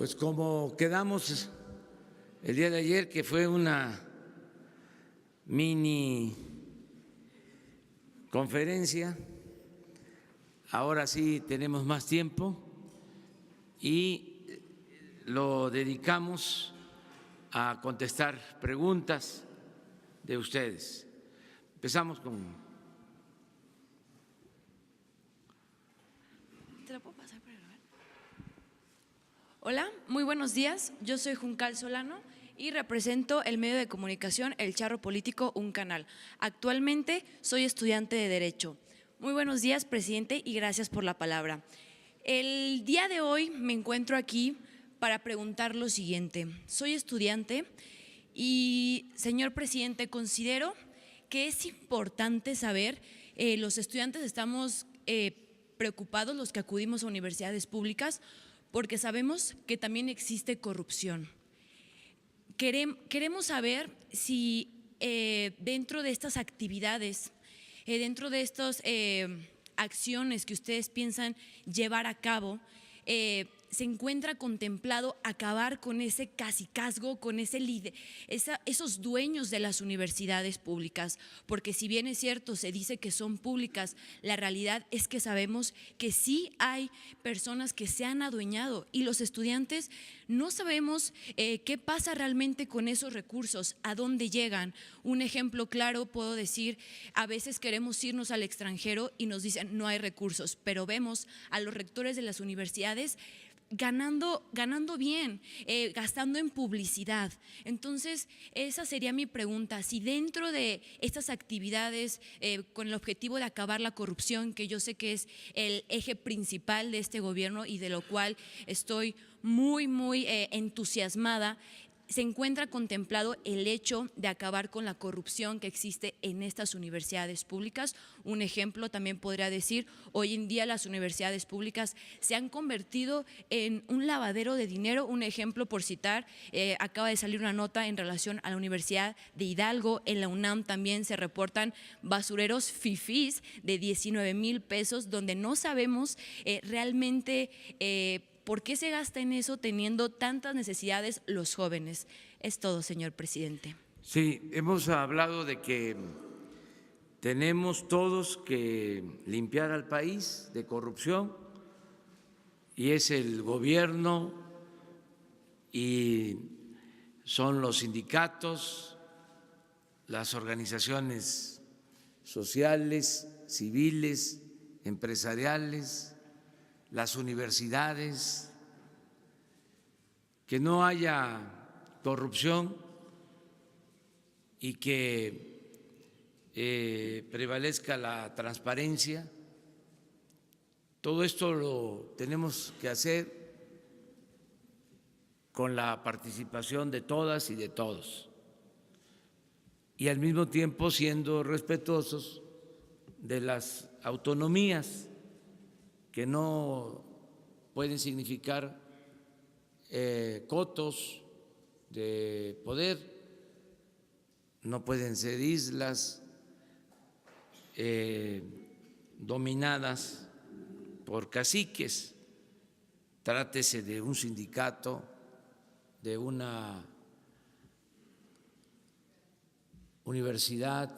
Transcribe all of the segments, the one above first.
Pues como quedamos el día de ayer, que fue una mini conferencia, ahora sí tenemos más tiempo y lo dedicamos a contestar preguntas de ustedes. Empezamos con… Hola, muy buenos días. Yo soy Juncal Solano y represento el medio de comunicación El Charro Político, un canal. Actualmente soy estudiante de Derecho. Muy buenos días, presidente, y gracias por la palabra. El día de hoy me encuentro aquí para preguntar lo siguiente. Soy estudiante y, señor presidente, considero que es importante saber, los estudiantes estamos preocupados, los que acudimos a universidades públicas, porque sabemos que también existe corrupción. Queremos saber si dentro de estas actividades, dentro de estas acciones que ustedes piensan llevar a cabo, se encuentra contemplado acabar con ese cacicazgo, con esos dueños de las universidades públicas, porque si bien es cierto, se dice que son públicas, la realidad es que sabemos que sí hay personas que se han adueñado y los estudiantes no sabemos qué pasa realmente con esos recursos, a dónde llegan. Un ejemplo claro puedo decir, a veces queremos irnos al extranjero y nos dicen no hay recursos, pero vemos a los rectores de las universidades ganando bien, gastando en publicidad. Entonces, esa sería mi pregunta, si dentro de estas actividades con el objetivo de acabar la corrupción, que yo sé que es el eje principal de este gobierno y de lo cual estoy muy entusiasmada, se encuentra contemplado el hecho de acabar con la corrupción que existe en estas universidades públicas. Un ejemplo también podría decir, hoy en día las universidades públicas se han convertido en un lavadero de dinero. Un ejemplo por citar, acaba de salir una nota en relación a la Universidad de Hidalgo. En la UNAM también se reportan basureros fifís de 19,000 pesos, donde no sabemos realmente ¿por qué se gasta en eso teniendo tantas necesidades los jóvenes? Es todo, señor presidente. Sí, hemos hablado de que tenemos todos que limpiar al país de corrupción y es el gobierno y son los sindicatos, las organizaciones sociales, civiles, empresariales, las universidades, que no haya corrupción y que prevalezca la transparencia. Todo esto lo tenemos que hacer con la participación de todas y de todos y al mismo tiempo siendo respetuosos de las autonomías que no pueden significar cotos de poder, no pueden ser islas dominadas por caciques, trátese de un sindicato, de una universidad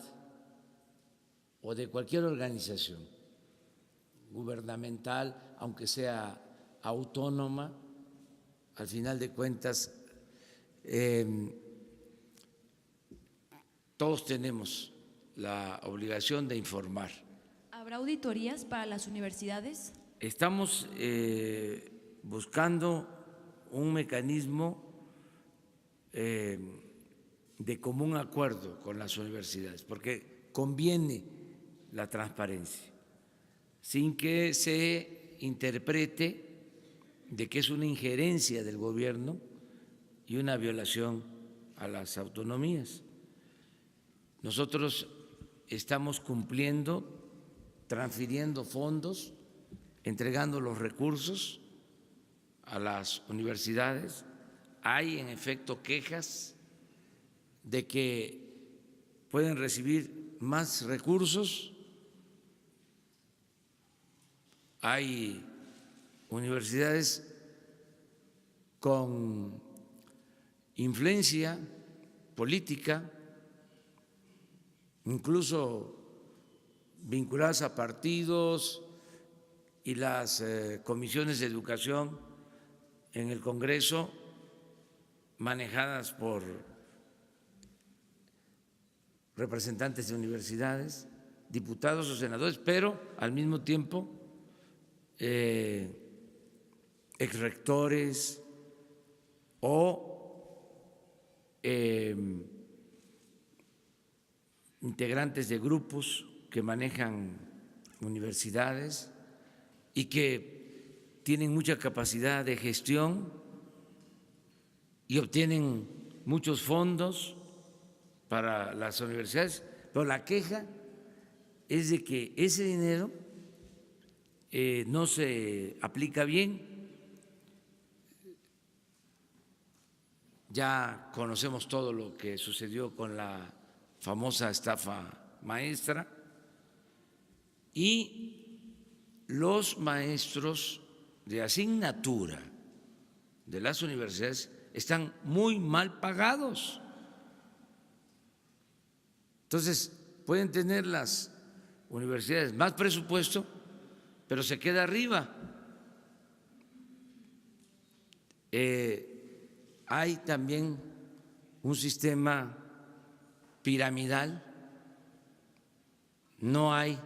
o de cualquier organización gubernamental, aunque sea autónoma, al final de cuentas todos tenemos la obligación de informar. ¿Habrá auditorías para las universidades? Estamos buscando un mecanismo de común acuerdo con las universidades, porque conviene la transparencia, sin que se interprete de que es una injerencia del gobierno y una violación a las autonomías. Nosotros estamos cumpliendo, transfiriendo fondos, entregando los recursos a las universidades. Hay en efecto quejas de que pueden recibir más recursos. Hay universidades con influencia política, incluso vinculadas a partidos y las comisiones de educación en el Congreso, manejadas por representantes de universidades, diputados o senadores, pero al mismo tiempo exrectores o integrantes de grupos que manejan universidades y que tienen mucha capacidad de gestión y obtienen muchos fondos para las universidades, pero la queja es de que ese dinero no se aplica bien. Ya conocemos todo lo que sucedió con la famosa estafa maestra y los maestros de asignatura de las universidades están muy mal pagados. Entonces, pueden tener las universidades más presupuesto, pero se queda arriba. Hay también un sistema piramidal, no hay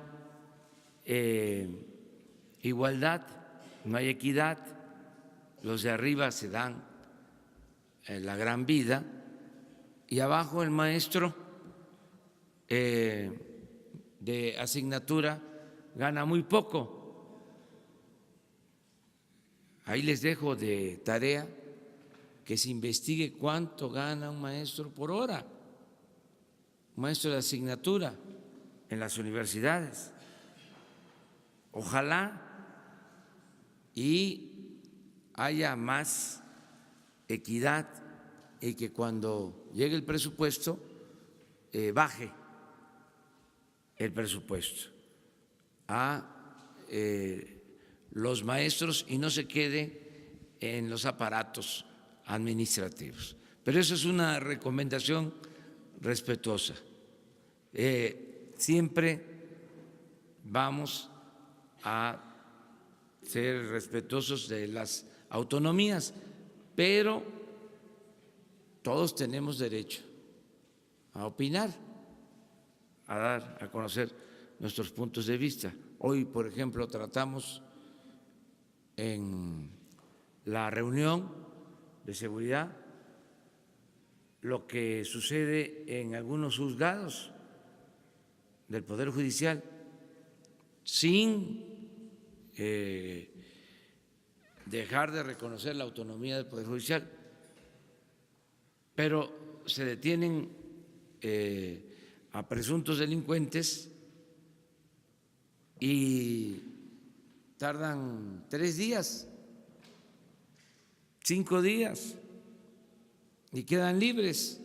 igualdad, no hay equidad, los de arriba se dan la gran vida y abajo el maestro de asignatura gana muy poco. Ahí les dejo de tarea que se investigue cuánto gana un maestro por hora, un maestro de asignatura en las universidades. Ojalá y haya más equidad y que cuando llegue el presupuesto baje el presupuesto a los maestros y no se quede en los aparatos administrativos. Pero eso es una recomendación respetuosa. Siempre vamos a ser respetuosos de las autonomías, pero todos tenemos derecho a opinar, a dar a conocer nuestros puntos de vista. Hoy, por ejemplo, tratamos en la reunión de seguridad lo que sucede en algunos juzgados del Poder Judicial sin dejar de reconocer la autonomía del Poder Judicial, pero se detienen a presuntos delincuentes y tardan 3 días, 5 días y quedan libres.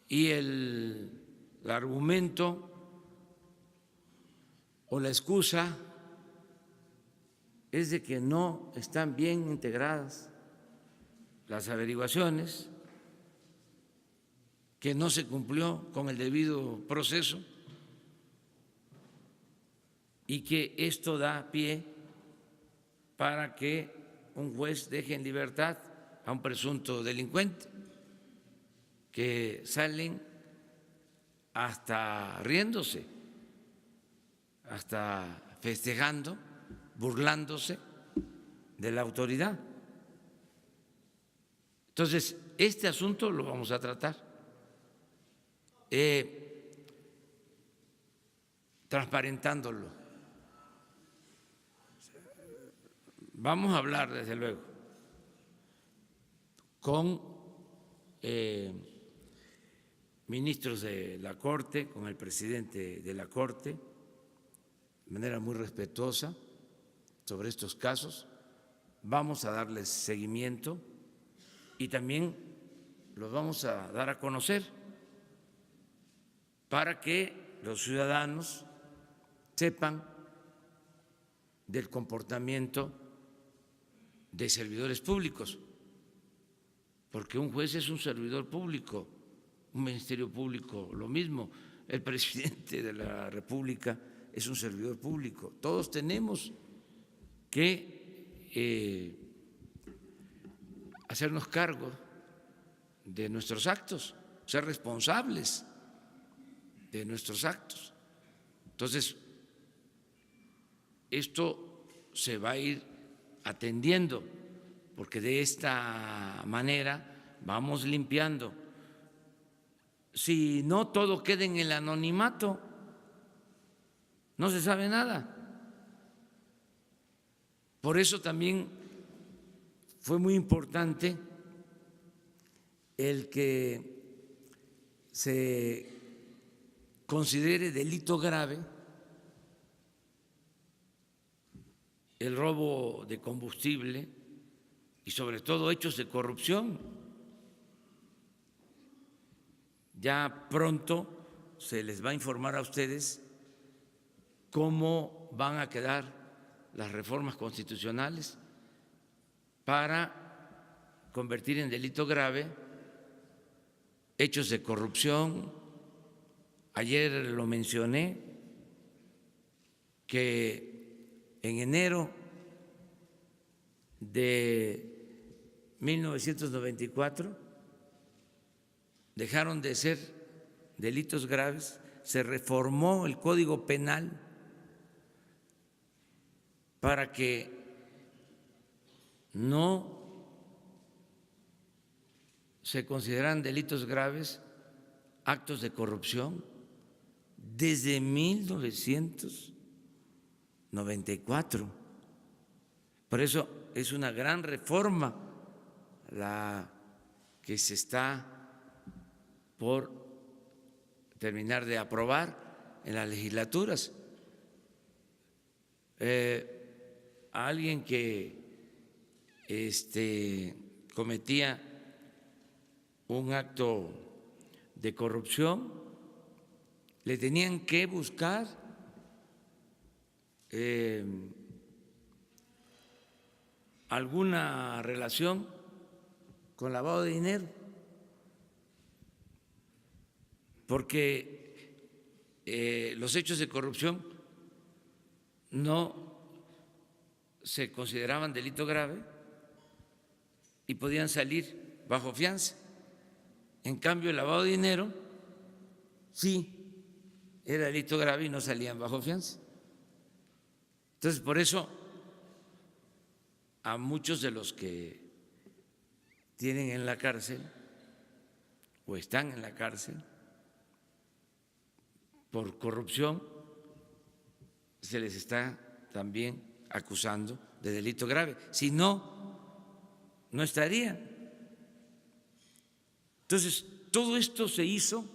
Y el argumento o la excusa es de que no están bien integradas las averiguaciones, que no se cumplió con el debido proceso y que esto da pie para que un juez deje en libertad a un presunto delincuente, que salen hasta riéndose, hasta festejando, burlándose de la autoridad. Entonces, este asunto lo vamos a tratar transparentándolo. Vamos a hablar, desde luego, con ministros de la Corte, con el presidente de la Corte, de manera muy respetuosa sobre estos casos. Vamos a darles seguimiento y también los vamos a dar a conocer para que los ciudadanos sepan del comportamiento de servidores públicos, porque un juez es un servidor público, un ministerio público lo mismo, el presidente de la República es un servidor público. Todos tenemos que hacernos cargo de nuestros actos, ser responsables de nuestros actos. Entonces, esto se va a ir atendiendo, porque de esta manera vamos limpiando. Si no, todo queda en el anonimato, no se sabe nada. Por eso también fue muy importante el que se considere delito grave el robo de combustible y sobre todo hechos de corrupción. Ya pronto se les va a informar a ustedes cómo van a quedar las reformas constitucionales para convertir en delito grave hechos de corrupción. Ayer lo mencioné, que en enero de 1994 dejaron de ser delitos graves, se reformó el Código Penal para que no se consideraran delitos graves actos de corrupción desde 1994. Por eso es una gran reforma la que se está por terminar de aprobar en las legislaturas. A alguien que cometía un acto de corrupción, le tenían que buscar alguna relación con lavado de dinero, porque los hechos de corrupción no se consideraban delito grave y podían salir bajo fianza. En cambio, el lavado de dinero sí era delito grave y no salían bajo fianza. Entonces, por eso a muchos de los que tienen en la cárcel o están en la cárcel por corrupción se les está también acusando de delito grave. Si no, no estarían. Entonces, todo esto se hizo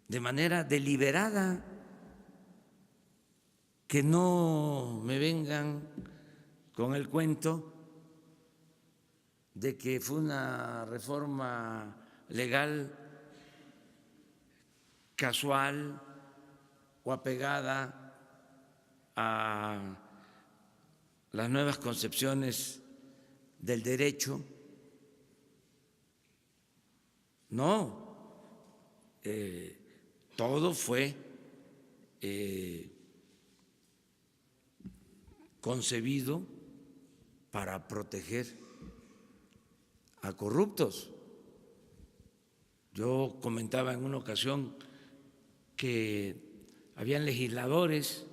de manera deliberada, que no me vengan con el cuento de que fue una reforma legal casual o apegada a las nuevas concepciones del derecho. No, todo fue concebido para proteger a corruptos. Yo comentaba en una ocasión que habían legisladores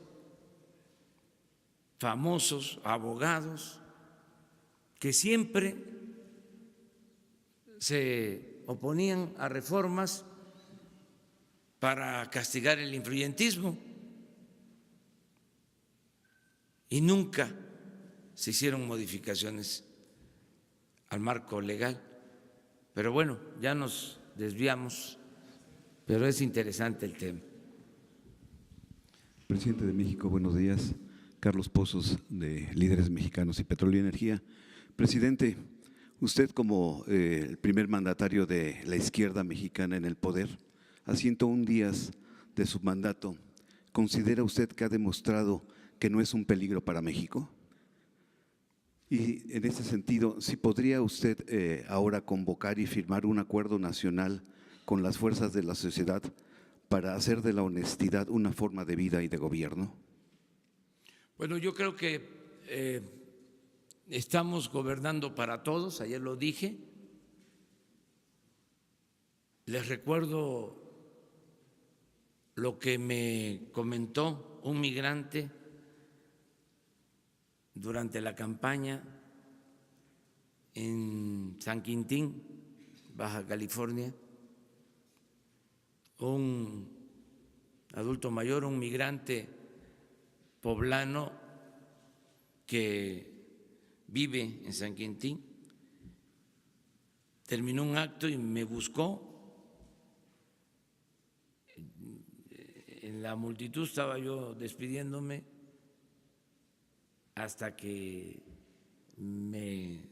famosos, abogados, que siempre se oponían a reformas para castigar el influyentismo y nunca se hicieron modificaciones al marco legal. Pero bueno, ya nos desviamos, pero es interesante el tema. Presidente de México, buenos días. Carlos Pozos, de Líderes Mexicanos y Petróleo y Energía. Presidente, usted como el primer mandatario de la izquierda mexicana en el poder, a 101 días de su mandato, ¿considera usted que ha demostrado que no es un peligro para México? Y en ese sentido, si podría usted ahora convocar y firmar un acuerdo nacional con las fuerzas de la sociedad para hacer de la honestidad una forma de vida y de gobierno. Bueno, yo creo que estamos gobernando para todos, ayer lo dije. Les recuerdo lo que me comentó un migrante durante la campaña en San Quintín, Baja California, un adulto mayor, un migrante poblano que vive en San Quintín, terminó un acto y me buscó. En la multitud estaba yo despidiéndome hasta que me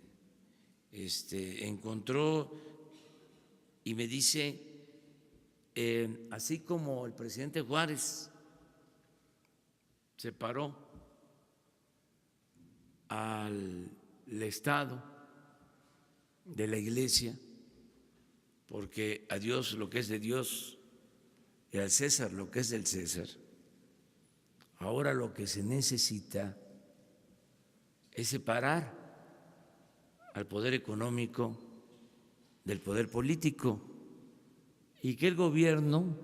encontró y me dice, así como el presidente Juárez separó al Estado de la Iglesia, porque a Dios lo que es de Dios y al César lo que es del César, ahora lo que se necesita es separar al poder económico del poder político y que el gobierno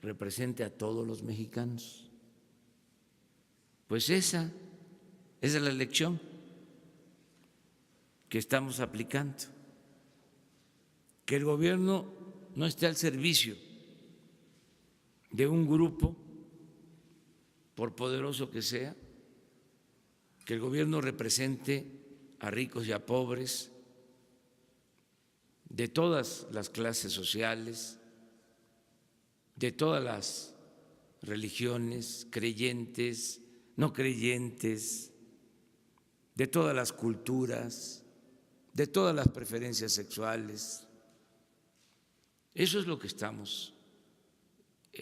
represente a todos los mexicanos. Pues esa es la lección que estamos aplicando, que el gobierno no esté al servicio de un grupo, por poderoso que sea, que el gobierno represente a ricos y a pobres, de todas las clases sociales, de todas las religiones, creyentes, no creyentes, de todas las culturas, de todas las preferencias sexuales. Eso es lo que estamos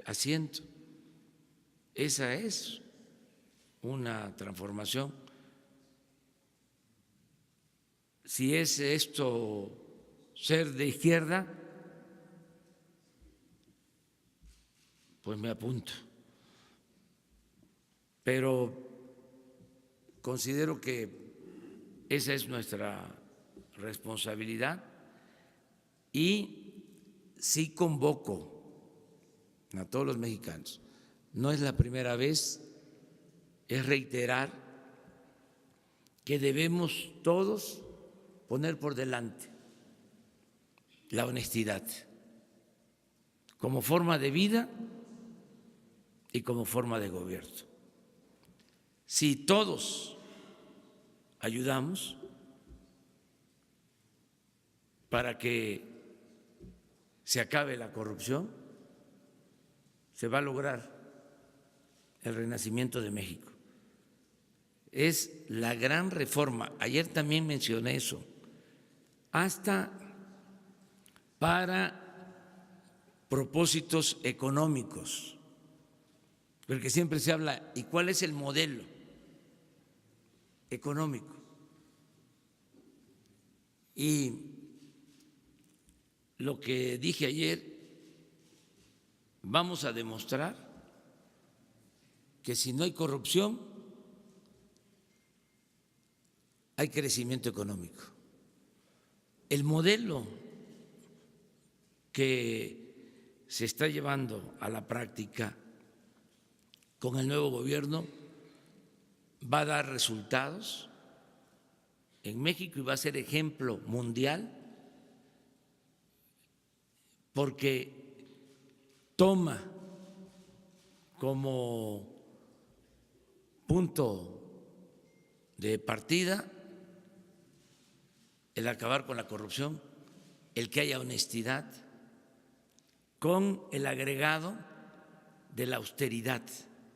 haciendo. Esa es una transformación. Si es esto ser de izquierda, pues me apunto. Pero considero que esa es nuestra responsabilidad y sí convoco a todos los mexicanos. No es la primera vez, es reiterar que debemos todos poner por delante la honestidad como forma de vida y como forma de gobierno. Si todos ayudamos para que se acabe la corrupción, se va a lograr el renacimiento de México. Es la gran reforma. Ayer también mencioné eso. Hasta para propósitos económicos, porque siempre se habla, ¿y cuál es el modelo económico? Y lo que dije ayer, vamos a demostrar que si no hay corrupción, hay crecimiento económico. El modelo que se está llevando a la práctica con el nuevo gobierno va a dar resultados en México y va a ser ejemplo mundial porque toma como punto de partida el acabar con la corrupción, el que haya honestidad, con el agregado de la austeridad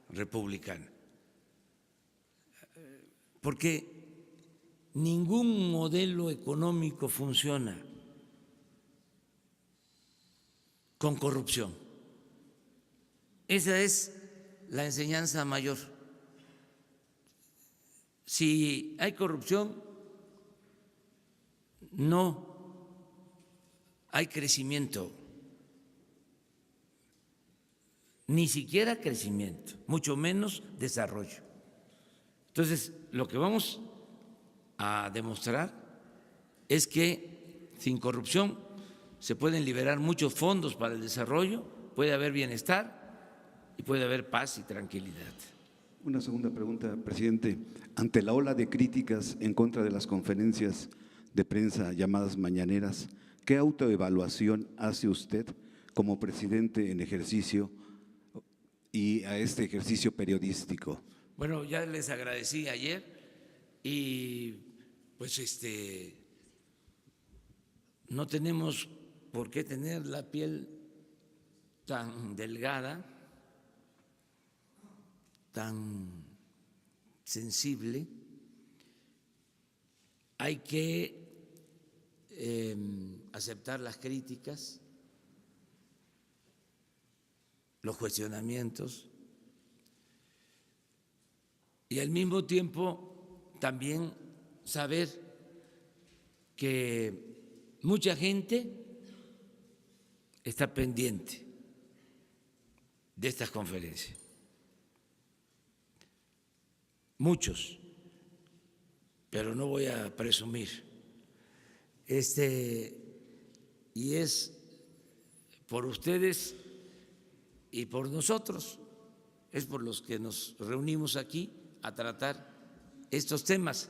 republicana. Porque ningún modelo económico funciona con corrupción. Esa es la enseñanza mayor. Si hay corrupción, no hay crecimiento, ni siquiera crecimiento, mucho menos desarrollo. Entonces, lo que vamos a demostrar es que sin corrupción se pueden liberar muchos fondos para el desarrollo, puede haber bienestar y puede haber paz y tranquilidad. Una segunda pregunta, presidente. Ante la ola de críticas en contra de las conferencias de prensa llamadas mañaneras, ¿qué autoevaluación hace usted como presidente en ejercicio y a este ejercicio periodístico? Bueno, ya les agradecí ayer y pues no tenemos por qué tener la piel tan delgada, tan sensible. Hay que aceptar las críticas, los cuestionamientos y al mismo tiempo también saber que mucha gente está pendiente de estas conferencias. Muchos, pero no voy a presumir. Y es por ustedes y por nosotros, es por los que nos reunimos aquí a tratar estos temas.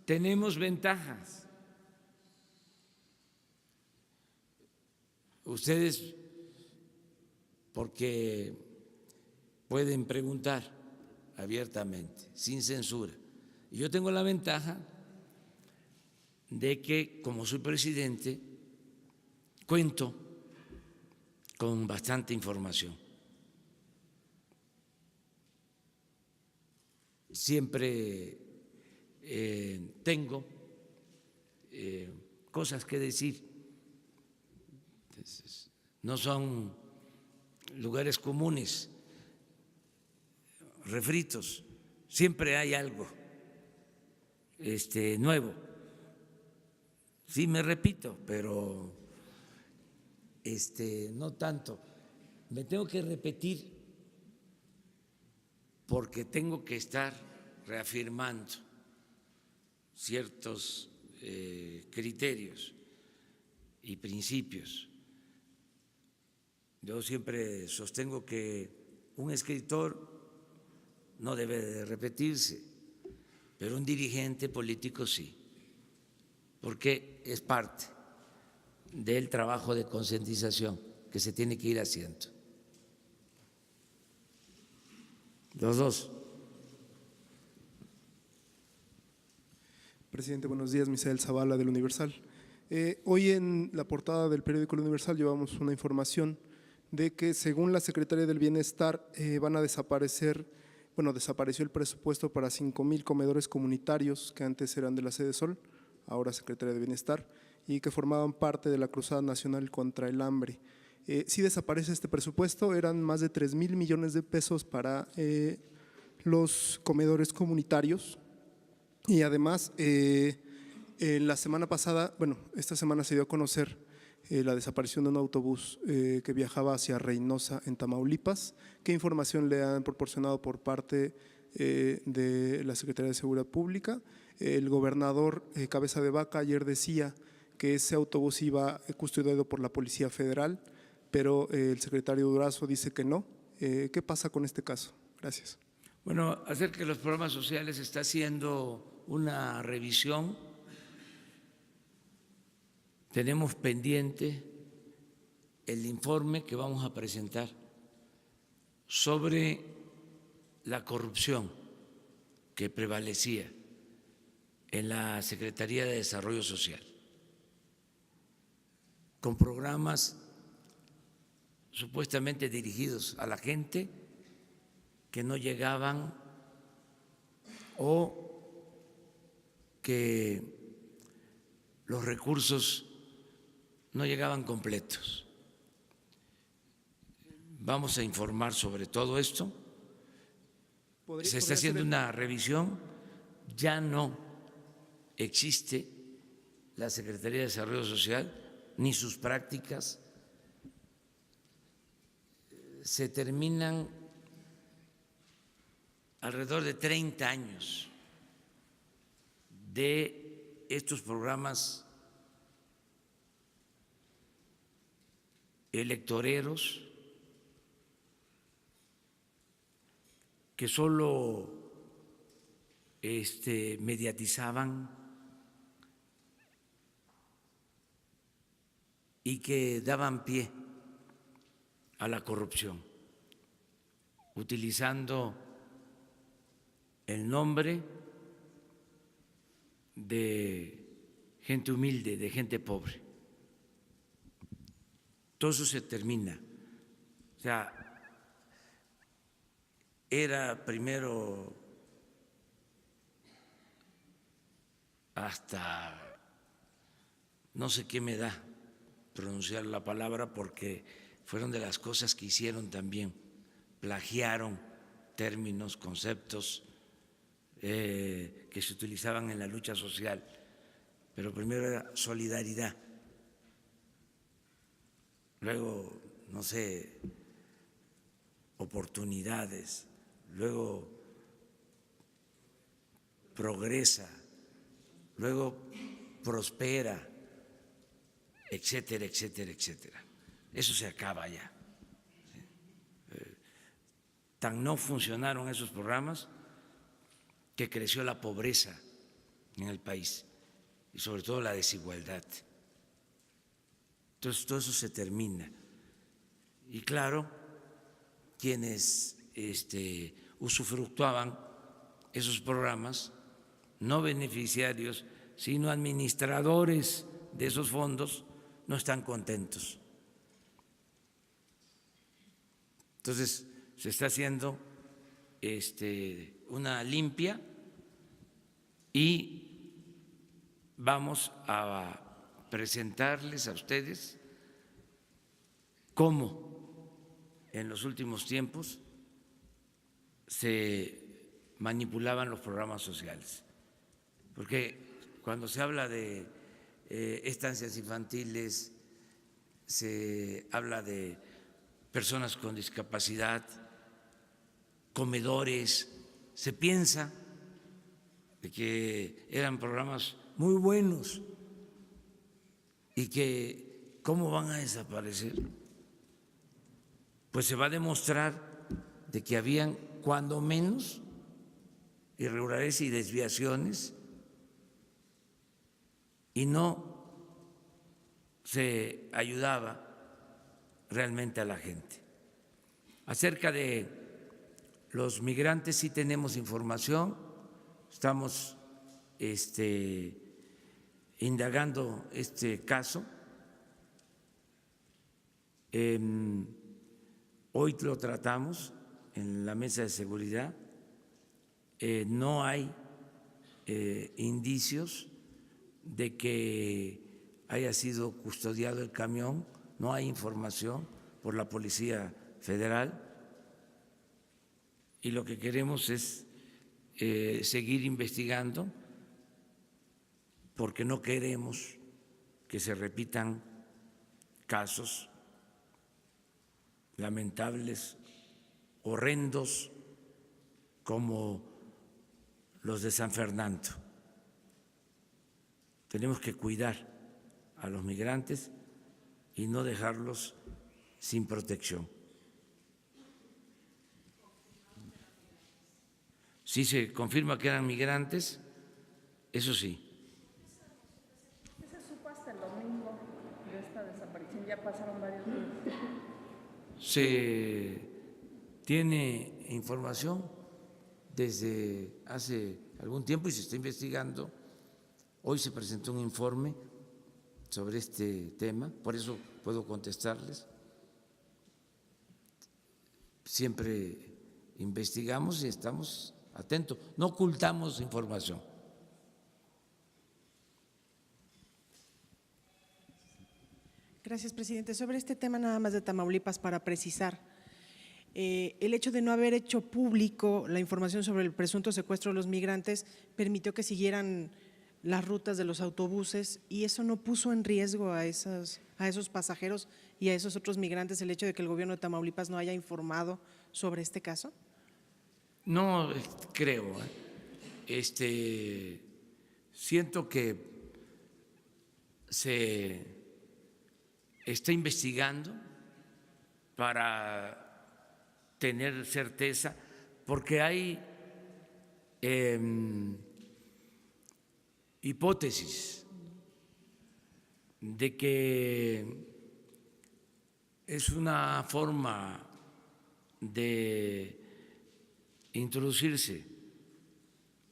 Tenemos ventajas. Ustedes, porque pueden preguntar abiertamente, sin censura. Y yo tengo la ventaja de que, como soy presidente, cuento con bastante información. Siempre tengo cosas que decir. Entonces, no son lugares comunes, refritos, siempre hay algo nuevo. Sí, me repito, pero no tanto. Me tengo que repetir porque tengo que estar reafirmando ciertos criterios y principios. Yo siempre sostengo que un escritor no debe de repetirse, pero un dirigente político sí, porque es parte del trabajo de concientización que se tiene que ir haciendo. Los dos. Presidente, buenos días. Misael Zavala del Universal. Hoy en la portada del periódico El Universal llevamos una información de que según la Secretaría del Bienestar van a desapareció el presupuesto para 5,000 comedores comunitarios que antes eran de la Sede Sol, ahora Secretaría de Bienestar, y que formaban parte de la Cruzada Nacional contra el Hambre. Sí desaparece este presupuesto, eran más de 3,000 millones de pesos para los comedores comunitarios y además la semana pasada, esta semana se dio a conocer la desaparición de un autobús que viajaba hacia Reynosa en Tamaulipas. ¿Qué información le han proporcionado por parte de la Secretaría de Seguridad Pública? El gobernador Cabeza de Vaca ayer decía que ese autobús iba custodiado por la Policía Federal, pero el secretario Durazo dice que no. ¿Qué pasa con este caso? Gracias. Bueno, acerca de los programas sociales se está haciendo una revisión. Tenemos pendiente el informe que vamos a presentar sobre la corrupción que prevalecía en la Secretaría de Desarrollo Social, con programas supuestamente dirigidos a la gente que no llegaban o que los recursos no llegaban completos. Vamos a informar sobre todo esto. Se está haciendo una revisión. ya no existe la Secretaría de Desarrollo Social ni sus prácticas. Se terminan alrededor de 30 años de estos programas electoreros que solo mediatizaban y que daban pie a la corrupción, utilizando el nombre de gente humilde, de gente pobre. Todo eso se termina. O sea, era primero hasta no sé qué me da pronunciar la palabra porque fueron de las cosas que hicieron también, plagiaron términos, conceptos que se utilizaban en la lucha social, pero primero era solidaridad, luego, no sé, oportunidades, luego progresa, luego prospera, etcétera, etcétera, etcétera. Eso se acaba ya. Tan no funcionaron esos programas que creció la pobreza en el país y sobre todo la desigualdad. Entonces todo eso se termina. Y claro, quienes usufructuaban esos programas, no beneficiarios, sino administradores de esos fondos, no están contentos. Entonces se está haciendo una limpia y vamos a presentarles a ustedes cómo en los últimos tiempos se manipulaban los programas sociales. Porque cuando se habla de estancias infantiles, se habla de personas con discapacidad, comedores, se piensa de que eran programas muy buenos y que ¿cómo van a desaparecer? Pues se va a demostrar de que habían cuando menos irregularidades y desviaciones y no se ayudaba realmente a la gente. Acerca de los migrantes sí tenemos información, estamos indagando este caso. Hoy lo tratamos en la mesa de seguridad, no hay indicios de que haya sido custodiado el camión, no hay información por la Policía Federal y lo que queremos es seguir investigando porque no queremos que se repitan casos lamentables, horrendos como los de San Fernando. Tenemos que cuidar a los migrantes y no dejarlos sin protección. Sí se confirma que eran migrantes, eso sí. ¿Qué se supo hasta el domingo de esta desaparición? Ya pasaron varios días. Se tiene información desde hace algún tiempo y se está investigando. Hoy se presentó un informe sobre este tema, por eso puedo contestarles. Siempre investigamos y estamos atentos, no ocultamos información. Gracias, presidente. Sobre este tema nada más de Tamaulipas, para precisar, el hecho de no haber hecho público la información sobre el presunto secuestro de los migrantes permitió que siguieran las rutas de los autobuses y eso no puso en riesgo a esos pasajeros y a esos otros migrantes, el hecho de que el gobierno de Tamaulipas no haya informado sobre este caso. No creo. Siento que se está investigando para tener certeza, porque hay hipótesis de que es una forma de introducirse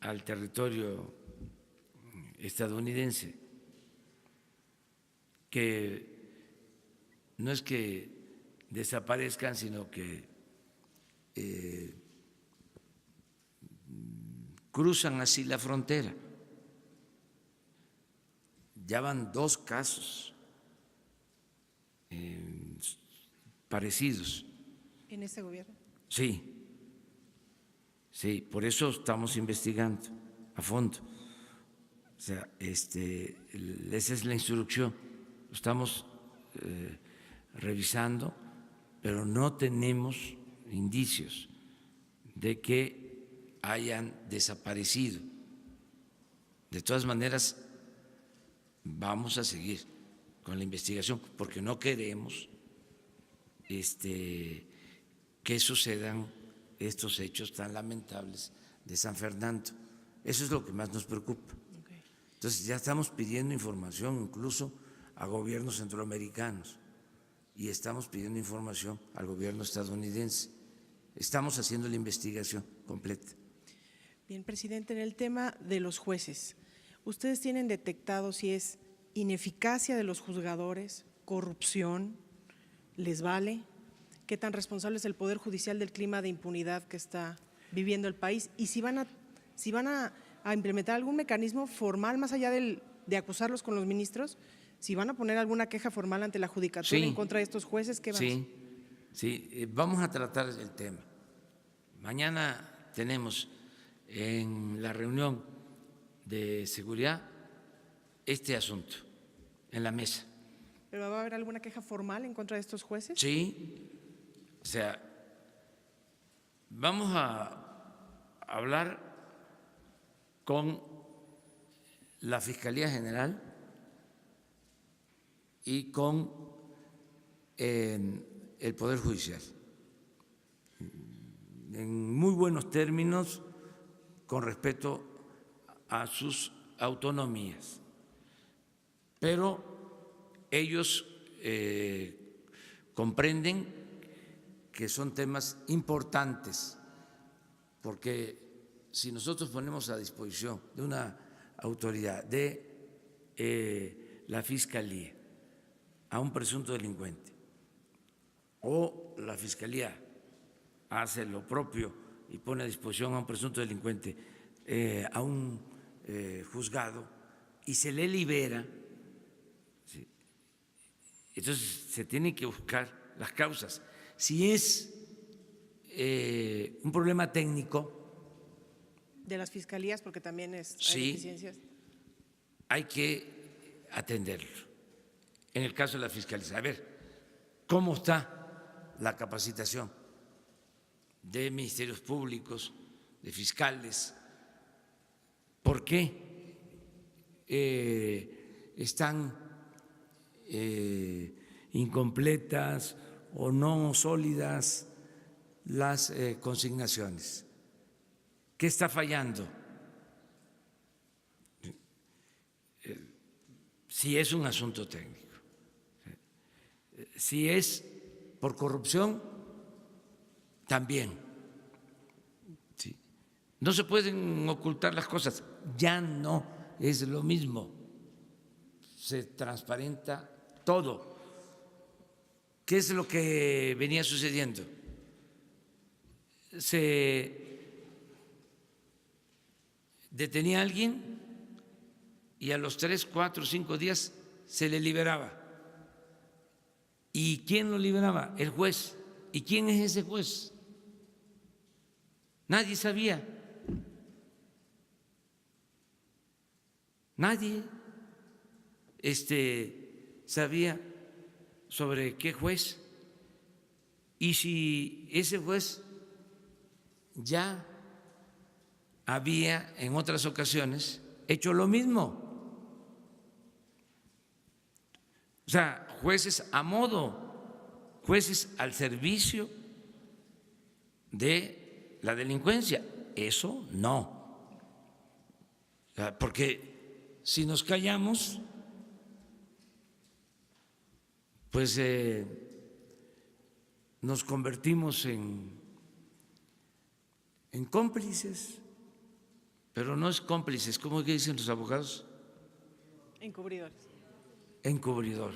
al territorio estadounidense, que no es que desaparezcan, sino que cruzan así la frontera. Ya van 2 casos parecidos. ¿En este gobierno? Sí, sí, por eso estamos investigando a fondo. O sea, esa es la instrucción. Estamos revisando, pero no tenemos indicios de que hayan desaparecido. De todas maneras, vamos a seguir con la investigación porque no queremos que sucedan estos hechos tan lamentables de San Fernando. Eso es lo que más nos preocupa. Entonces ya estamos pidiendo información incluso a gobiernos centroamericanos y estamos pidiendo información al gobierno estadounidense. Estamos haciendo la investigación completa. Bien, presidente, en el tema de los jueces, ¿ustedes tienen detectado si es ineficacia de los juzgadores, corrupción, les vale? ¿Qué tan responsable es el Poder Judicial del clima de impunidad que está viviendo el país? Y si van a implementar algún mecanismo formal, más allá de acusarlos con los ministros, si van a poner alguna queja formal ante la judicatura en contra de estos jueces, ¿qué van a hacer? Sí, vamos a tratar el tema. Mañana tenemos en la reunión de seguridad este asunto en la mesa. ¿Pero va a haber alguna queja formal en contra de estos jueces? Sí, o sea, vamos a hablar con la Fiscalía General y con el Poder Judicial, en muy buenos términos, con respeto a sus autonomías. Pero ellos comprenden que son temas importantes, porque si nosotros ponemos a disposición de una autoridad, de la Fiscalía, a un presunto delincuente, o la Fiscalía hace lo propio y pone a disposición a un presunto delincuente, a un juzgado, y se le libera, ¿sí? Entonces se tienen que buscar las causas. Si es un problema técnico, De las fiscalías, porque también hay sí, deficiencias. hay que atenderlo. En el caso de la Fiscalía, a ver, ¿cómo está la capacitación de ministerios públicos, de fiscales? ¿Por qué están incompletas o no sólidas las consignaciones? ¿Qué está fallando? Si es un asunto técnico, si es por corrupción, también. Sí. No se pueden ocultar las cosas, ya no es lo mismo, se transparenta todo. ¿Qué es lo que venía sucediendo? Se detenía a alguien y a los 3, 4, 5 días se le liberaba. ¿Y quién lo liberaba? El juez. ¿Y quién es ese juez? Nadie sabía. Nadie sabía sobre qué juez. Y si ese juez ya había en otras ocasiones hecho lo mismo. O sea, jueces a modo, jueces al servicio de la delincuencia. Eso no. O sea, porque si nos callamos, pues nos convertimos en cómplices, pero no es cómplices, ¿cómo que dicen los abogados? Encubridores. Encubridor.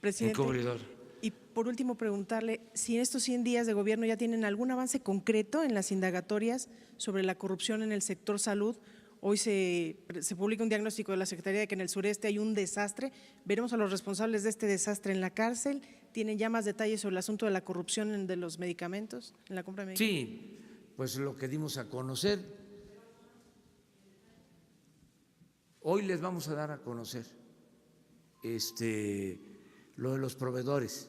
Presidente, Encubridor. y por último preguntarle si en estos 100 días de gobierno ya tienen algún avance concreto en las indagatorias sobre la corrupción en el sector salud. Hoy se publica un diagnóstico de la Secretaría de que en el sureste hay un desastre. Veremos a los responsables de este desastre en la cárcel. ¿Tienen ya más detalles sobre el asunto de la corrupción de los medicamentos, en la compra de medicamentos? Sí, pues lo que dimos a conocer. Hoy les vamos a dar a conocer lo de los proveedores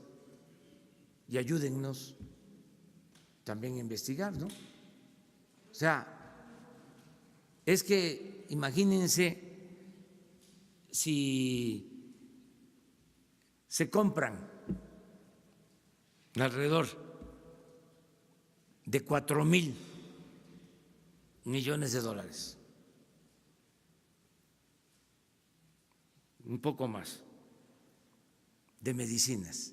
y ayúdennos también a investigar, ¿no? O sea, es que imagínense si se compran alrededor de 4,000 millones de dólares, un poco más, de medicinas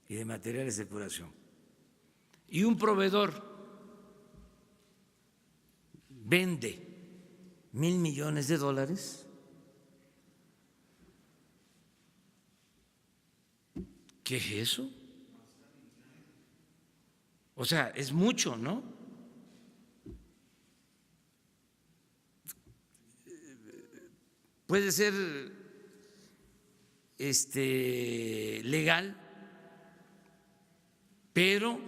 y de materiales de curación. Y un proveedor vende 1,000 millones de dólares, ¿qué es eso? O sea, es mucho, ¿no? Puede ser legal, pero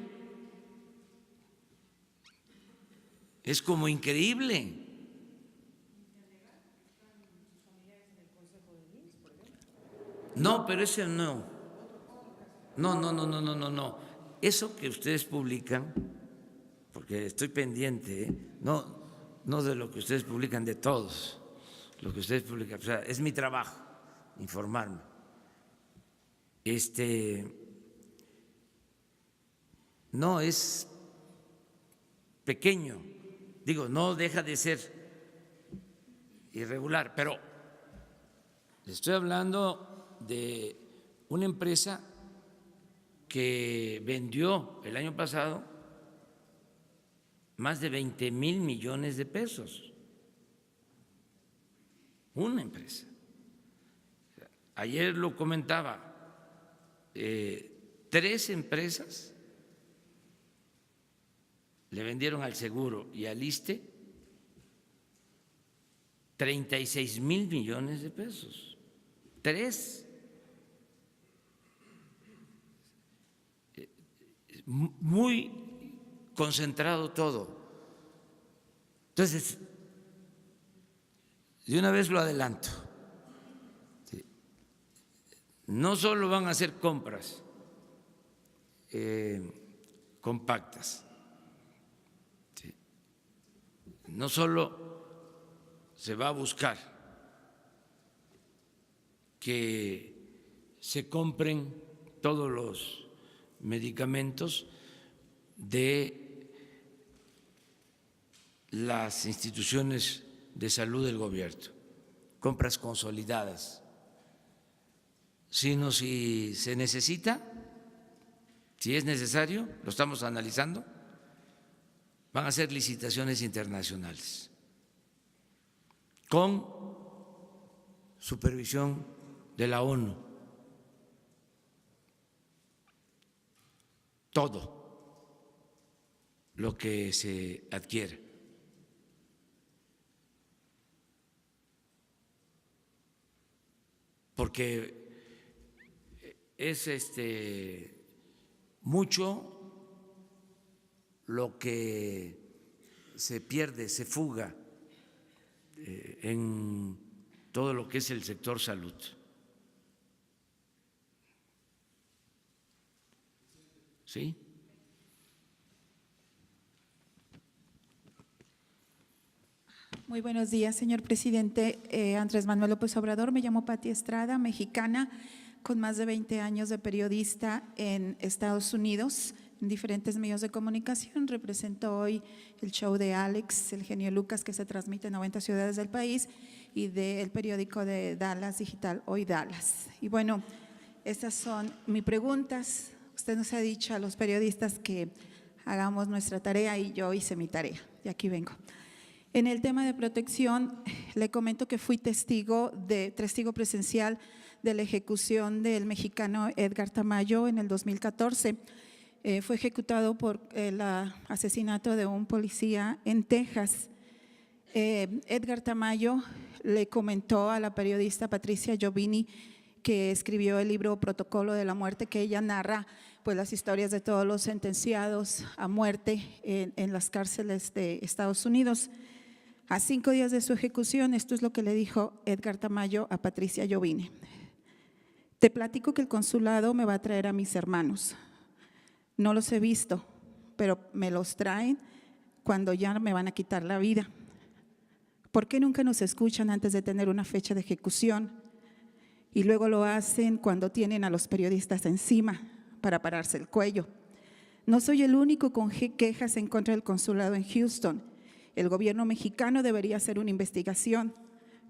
es como increíble. No, pero ese no. No. Eso que ustedes publican, porque estoy pendiente, no de lo que ustedes publican, de todos, lo que ustedes publican. O sea, es mi trabajo informarme. No es pequeño, digo, no deja de ser irregular, pero le estoy hablando de una empresa que vendió el año pasado más de 20,000 millones de pesos. Una empresa. Ayer lo comentaba, 3 empresas le vendieron al Seguro y al ISSSTE 36,000 millones de pesos. 3. Muy concentrado todo. Entonces, de una vez lo adelanto. No solo van a hacer compras compactas, no solo se va a buscar que se compren todos los medicamentos de las instituciones de salud del gobierno, compras consolidadas, sino si se necesita, si es necesario, lo estamos analizando, van a ser licitaciones internacionales con supervisión de la ONU. Todo lo que se adquiere. Porque es mucho lo que se pierde, se fuga en todo lo que es el sector salud. ¿Sí? Muy buenos días, señor presidente. Andrés Manuel López Obrador, me llamo Pati Estrada, mexicana, con más de 20 años de periodista en Estados Unidos, en diferentes medios de comunicación. Represento hoy el show de Alex, el genio Lucas, que se transmite en 90 ciudades del país, y del periódico de Dallas Digital, Hoy Dallas. Y bueno, estas son mis preguntas. Usted nos ha dicho a los periodistas que hagamos nuestra tarea y yo hice mi tarea y aquí vengo. En el tema de protección, le comento que fui testigo presencial de la ejecución del mexicano Edgar Tamayo en el 2014. Fue ejecutado por el asesinato de un policía en Texas. Edgar Tamayo le comentó a la periodista Patricia Giovini, que escribió el libro Protocolo de la Muerte, que ella narra pues las historias de todos los sentenciados a muerte en las cárceles de Estados Unidos. A 5 días de su ejecución, esto es lo que le dijo Edgar Tamayo a Patricia Giovini: te platico que el consulado me va a traer a mis hermanos. No los he visto, pero me los traen cuando ya me van a quitar la vida. ¿Por qué nunca nos escuchan antes de tener una fecha de ejecución? Y luego lo hacen cuando tienen a los periodistas encima para pararse el cuello. No soy el único con quejas en contra del consulado en Houston. El gobierno mexicano debería hacer una investigación.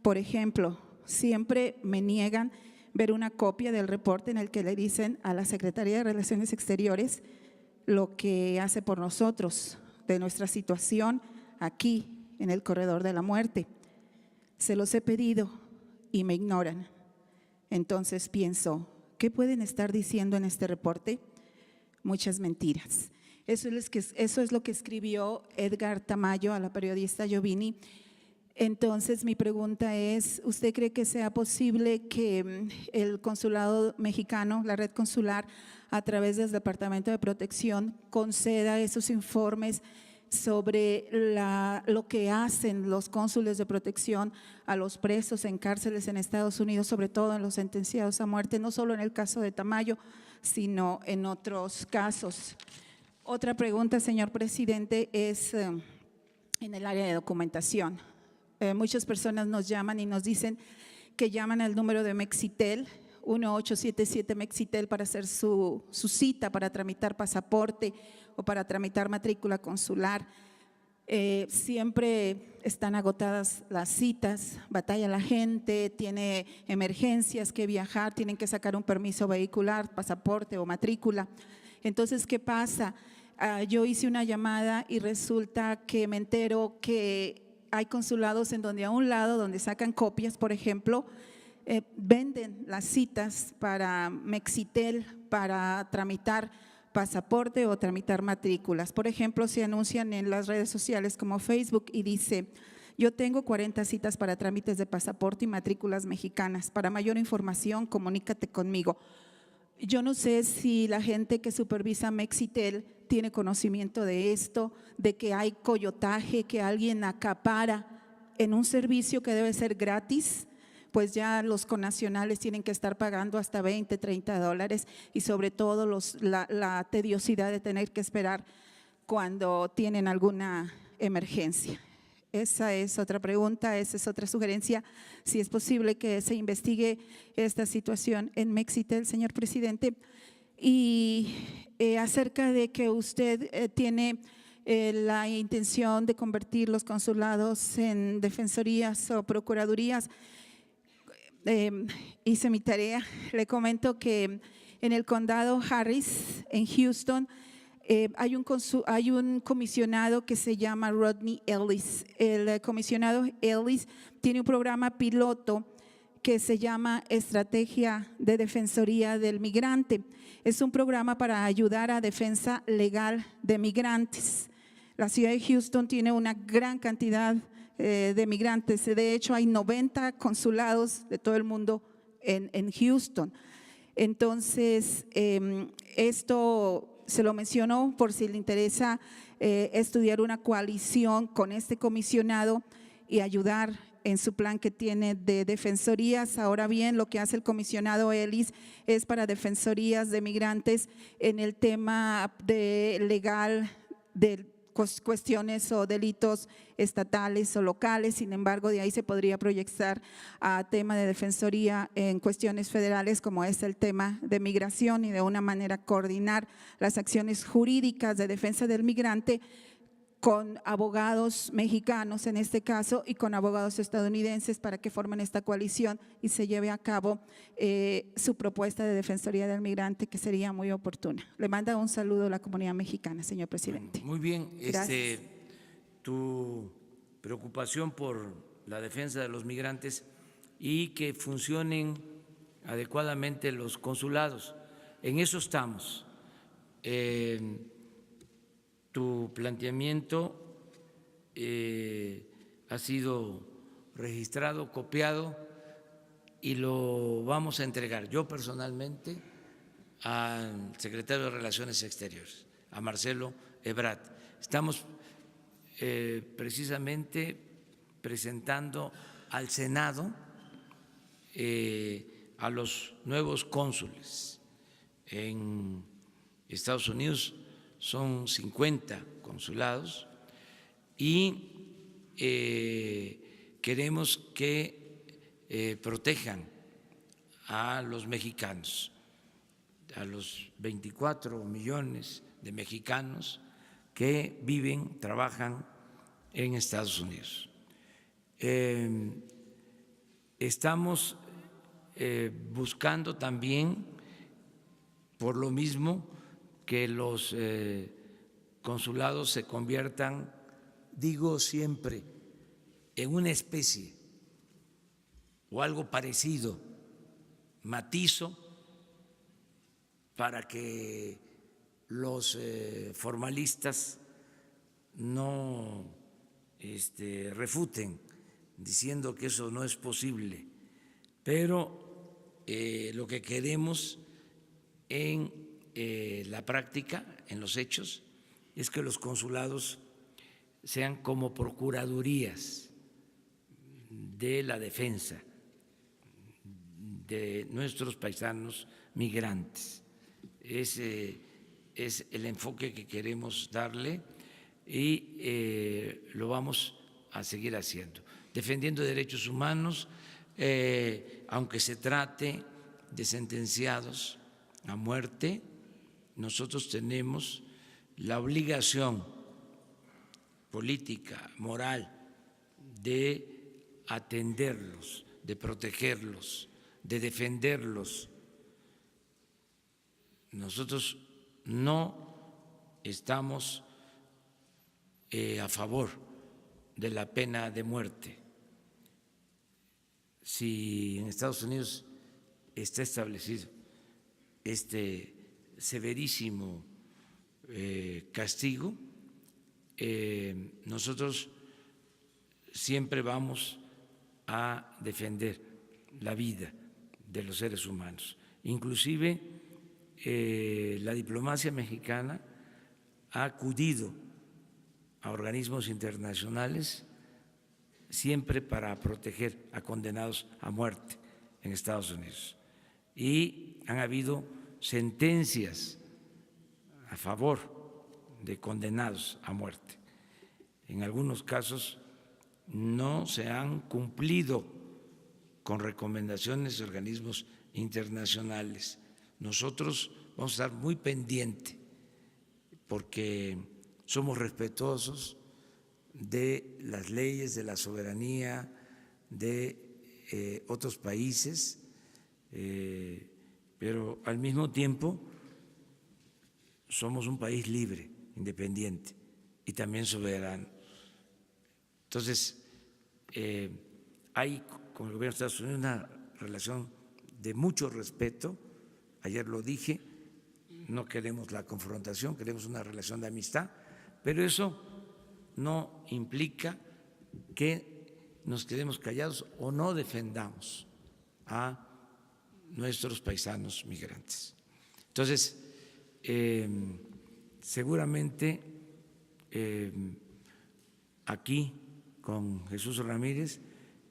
Por ejemplo, siempre me niegan ver una copia del reporte en el que le dicen a la Secretaría de Relaciones Exteriores lo que hace por nosotros, de nuestra situación aquí en el corredor de la muerte. Se los he pedido y me ignoran. Entonces pienso, ¿qué pueden estar diciendo en este reporte? Muchas mentiras. Eso es lo que escribió Edgar Tamayo a la periodista Giovini. Entonces mi pregunta es, ¿usted cree que sea posible que el consulado mexicano, la red consular, a través del Departamento de Protección, conceda esos informes sobre lo que hacen los cónsules de protección a los presos en cárceles en Estados Unidos, sobre todo en los sentenciados a muerte, no solo en el caso de Tamayo, sino en otros casos? Otra pregunta, señor presidente, es en el área de documentación. Muchas personas nos llaman y nos dicen que llaman al número de Mexitel, 1877 Mexitel, para hacer su cita, para tramitar pasaporte o para tramitar matrícula consular. Siempre están agotadas las citas, batalla la gente, tiene emergencias que viajar, tienen que sacar un permiso vehicular, pasaporte o matrícula. Entonces, ¿qué pasa? Yo hice una llamada y resulta que me entero que hay consulados en donde a un lado, donde sacan copias, por ejemplo, venden las citas para Mexitel para tramitar pasaporte o tramitar matrículas. Por ejemplo, se anuncian en las redes sociales como Facebook y dice: yo tengo 40 citas para trámites de pasaporte y matrículas mexicanas. Para mayor información, comunícate conmigo. Yo no sé si la gente que supervisa Mexitel tiene conocimiento de esto, de que hay coyotaje, que alguien acapara en un servicio que debe ser gratis, pues ya los connacionales tienen que estar pagando hasta $20, $30 y sobre todo la tediosidad de tener que esperar cuando tienen alguna emergencia. Esa es otra pregunta, esa es otra sugerencia, si es posible que se investigue esta situación en Mexitel, señor presidente. Y acerca de que usted tiene la intención de convertir los consulados en defensorías o procuradurías, hice mi tarea. Le comento que en el condado Harris, en Houston, hay un comisionado que se llama Rodney Ellis. El comisionado Ellis tiene un programa piloto que se llama Estrategia de Defensoría del Migrante. Es un programa para ayudar a defensa legal de migrantes. La ciudad de Houston tiene una gran cantidad de migrantes. De hecho, hay 90 consulados de todo el mundo en Houston. Entonces, esto se lo menciono por si le interesa estudiar una coalición con este comisionado y ayudar en su plan que tiene de defensorías. Ahora bien, lo que hace el comisionado Ellis es para defensorías de migrantes en el tema de legal de cuestiones o delitos estatales o locales. Sin embargo, de ahí se podría proyectar a tema de defensoría en cuestiones federales, como es el tema de migración, y de una manera coordinar las acciones jurídicas de defensa del migrante con abogados mexicanos en este caso y con abogados estadounidenses para que formen esta coalición y se lleve a cabo su propuesta de defensoría del migrante, que sería muy oportuna. Le manda un saludo a la comunidad mexicana, señor presidente. Muy bien, Gracias. Tu preocupación por la defensa de los migrantes y que funcionen adecuadamente los consulados, en eso estamos. Tu planteamiento ha sido registrado, copiado y lo vamos a entregar yo personalmente al secretario de Relaciones Exteriores, a Marcelo Ebrard. Estamos precisamente presentando al Senado a los nuevos cónsules en Estados Unidos. Son 50 consulados y queremos que protejan a los mexicanos, a los 24 millones de mexicanos que viven, trabajan en Estados Unidos. Estamos buscando también, por lo mismo, que los consulados se conviertan, digo siempre, en una especie o algo parecido, matizo, para que los formalistas no refuten diciendo que eso no es posible, pero lo que queremos en la práctica, en los hechos, es que los consulados sean como procuradurías de la defensa de nuestros paisanos migrantes. Ese es el enfoque que queremos darle y lo vamos a seguir haciendo, defendiendo derechos humanos, aunque se trate de sentenciados a muerte. Nosotros tenemos la obligación política, moral, de atenderlos, de protegerlos, de defenderlos. Nosotros no estamos a favor de la pena de muerte. Si en Estados Unidos está establecido este severísimo castigo, nosotros siempre vamos a defender la vida de los seres humanos. Inclusive la diplomacia mexicana ha acudido a organismos internacionales siempre para proteger a condenados a muerte en Estados Unidos. Y han habido sentencias a favor de condenados a muerte. En algunos casos no se han cumplido con recomendaciones de organismos internacionales. Nosotros vamos a estar muy pendientes porque somos respetuosos de las leyes, de la soberanía de otros países, pero al mismo tiempo somos un país libre, independiente y también soberano. Entonces, hay con el gobierno de Estados Unidos una relación de mucho respeto. Ayer lo dije, no queremos la confrontación, queremos una relación de amistad, pero eso no implica que nos quedemos callados o no defendamos a nuestros paisanos migrantes. Entonces, seguramente aquí con Jesús Ramírez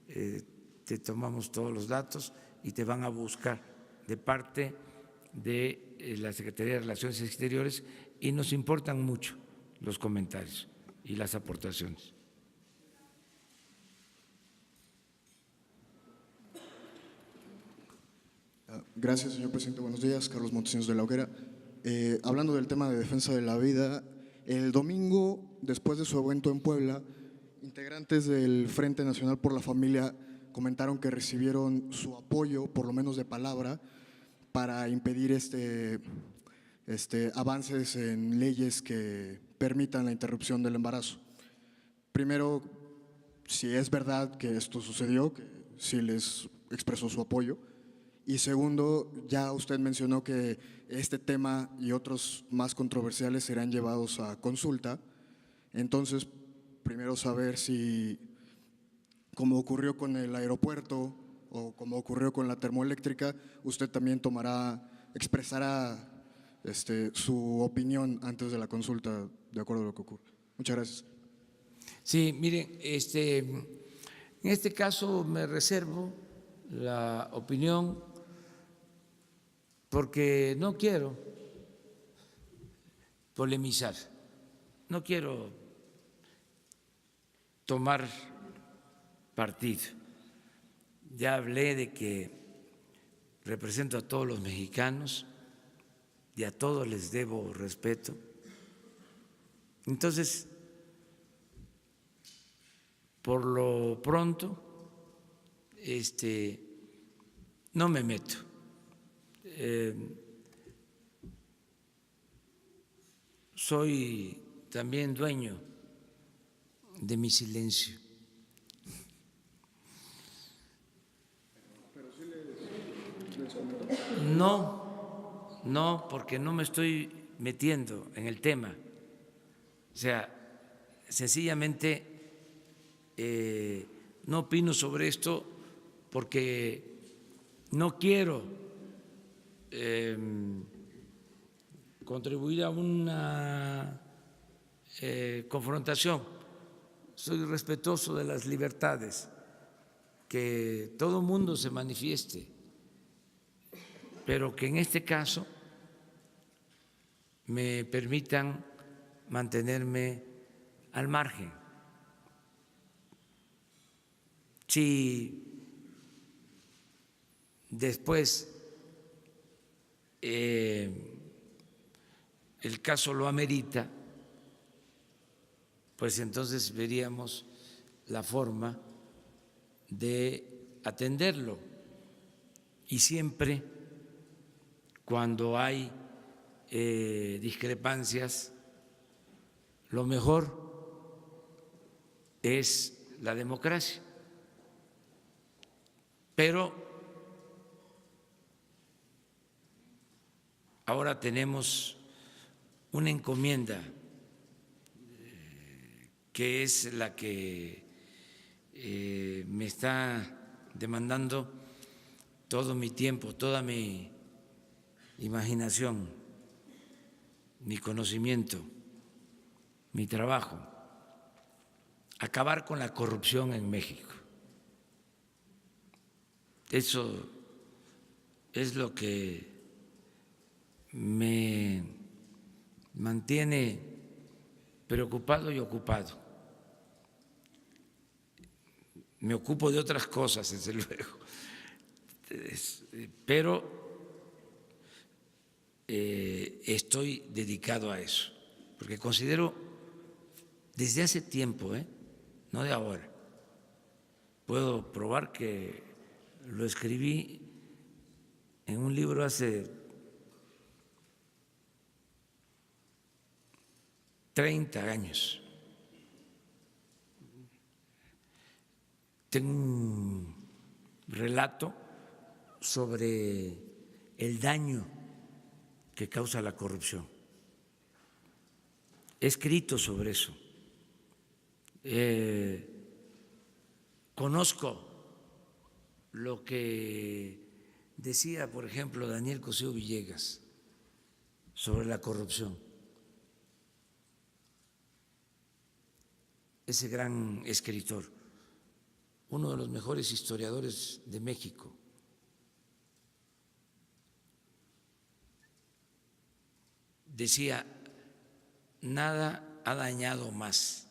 te tomamos todos los datos y te van a buscar de parte de la Secretaría de Relaciones Exteriores, y nos importan mucho los comentarios y las aportaciones. Gracias, señor presidente. Buenos días. Carlos Montesinos de la Hoguera. Hablando del tema de defensa de la vida, el domingo, después de su evento en Puebla, integrantes del Frente Nacional por la Familia comentaron que recibieron su apoyo, por lo menos de palabra, para impedir avances en leyes que permitan la interrupción del embarazo. Primero, si es verdad que esto sucedió, que sí les expresó su apoyo. Y segundo, ya usted mencionó que este tema y otros más controversiales serán llevados a consulta. Entonces, primero saber si, como ocurrió con el aeropuerto o como ocurrió con la termoeléctrica, usted también expresará su opinión antes de la consulta, de acuerdo a lo que ocurre. Muchas gracias. Sí, miren, en este caso me reservo la opinión porque no quiero polemizar, no quiero tomar partido. Ya hablé de que represento a todos los mexicanos y a todos les debo respeto. Entonces, por lo pronto, no me meto. Soy también dueño de mi silencio. No, porque no me estoy metiendo en el tema. O sea, sencillamente no opino sobre esto porque no quiero contribuir a una confrontación. Soy respetuoso de las libertades, que todo mundo se manifieste, pero que en este caso me permitan mantenerme al margen. Si después el caso lo amerita, pues entonces veríamos la forma de atenderlo. Y siempre cuando hay discrepancias, lo mejor es la democracia. Pero ahora tenemos una encomienda que es la que me está demandando todo mi tiempo, toda mi imaginación, mi conocimiento, mi trabajo: acabar con la corrupción en México. Eso es lo que me mantiene preocupado y ocupado. Me ocupo de otras cosas, desde luego, pero estoy dedicado a eso, porque considero desde hace tiempo, no de ahora, puedo probar que lo escribí en un libro hace 30 años. Tengo un relato sobre el daño que causa la corrupción. He escrito sobre eso. Conozco lo que decía, por ejemplo, Daniel Cosío Villegas sobre la corrupción. ese gran escritor, uno de los mejores historiadores de México. Decía, nada ha dañado más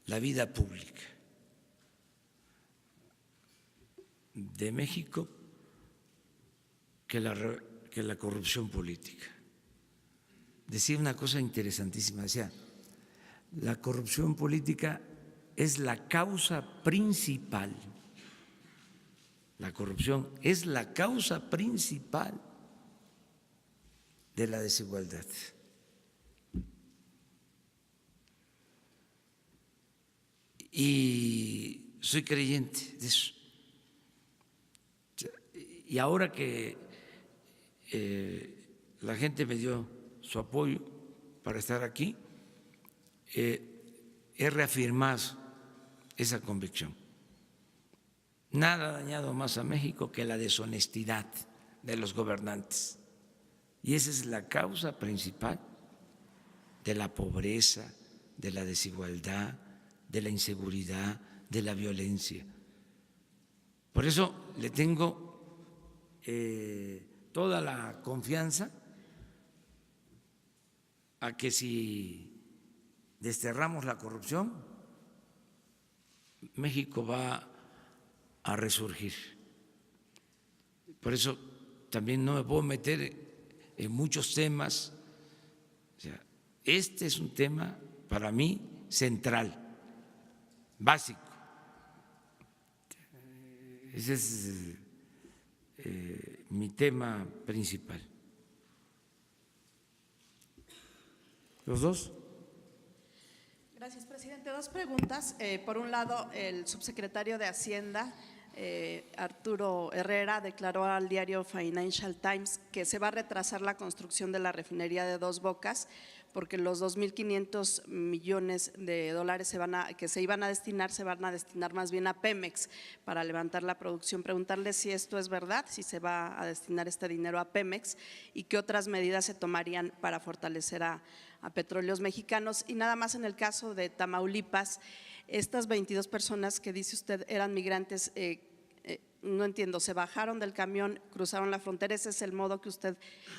la vida pública de México que la corrupción política. Decía una cosa interesantísima, decía, la corrupción política es la causa principal, la corrupción es la causa principal de la desigualdad. Y soy creyente de eso. Y ahora que la gente me dio su apoyo para estar aquí, he reafirmado esa convicción. Nada ha dañado más a México que la deshonestidad de los gobernantes. Y esa es la causa principal de la pobreza, de la desigualdad, de la inseguridad, de la violencia. Por eso le tengo toda la confianza a que si desterramos la corrupción, México va a resurgir. Por eso también no me puedo meter en muchos temas. O sea, este es un tema para mí central, básico. Ese es mi tema principal. ¿Los dos? Gracias, presidente. Dos preguntas. Por un lado, el subsecretario de Hacienda, Arturo Herrera, declaró al diario Financial Times que se va a retrasar la construcción de la refinería de Dos Bocas porque los 2.500 millones de dólares que se iban a destinar, se van a destinar más bien a Pemex para levantar la producción. Preguntarle si esto es verdad, si se va a destinar este dinero a Pemex y qué otras medidas se tomarían para fortalecer a Petróleos Mexicanos. Y nada más en el caso de Tamaulipas, estas 22 personas que dice usted eran migrantes, no entiendo, se bajaron del camión, cruzaron la frontera, ese es el modo que usted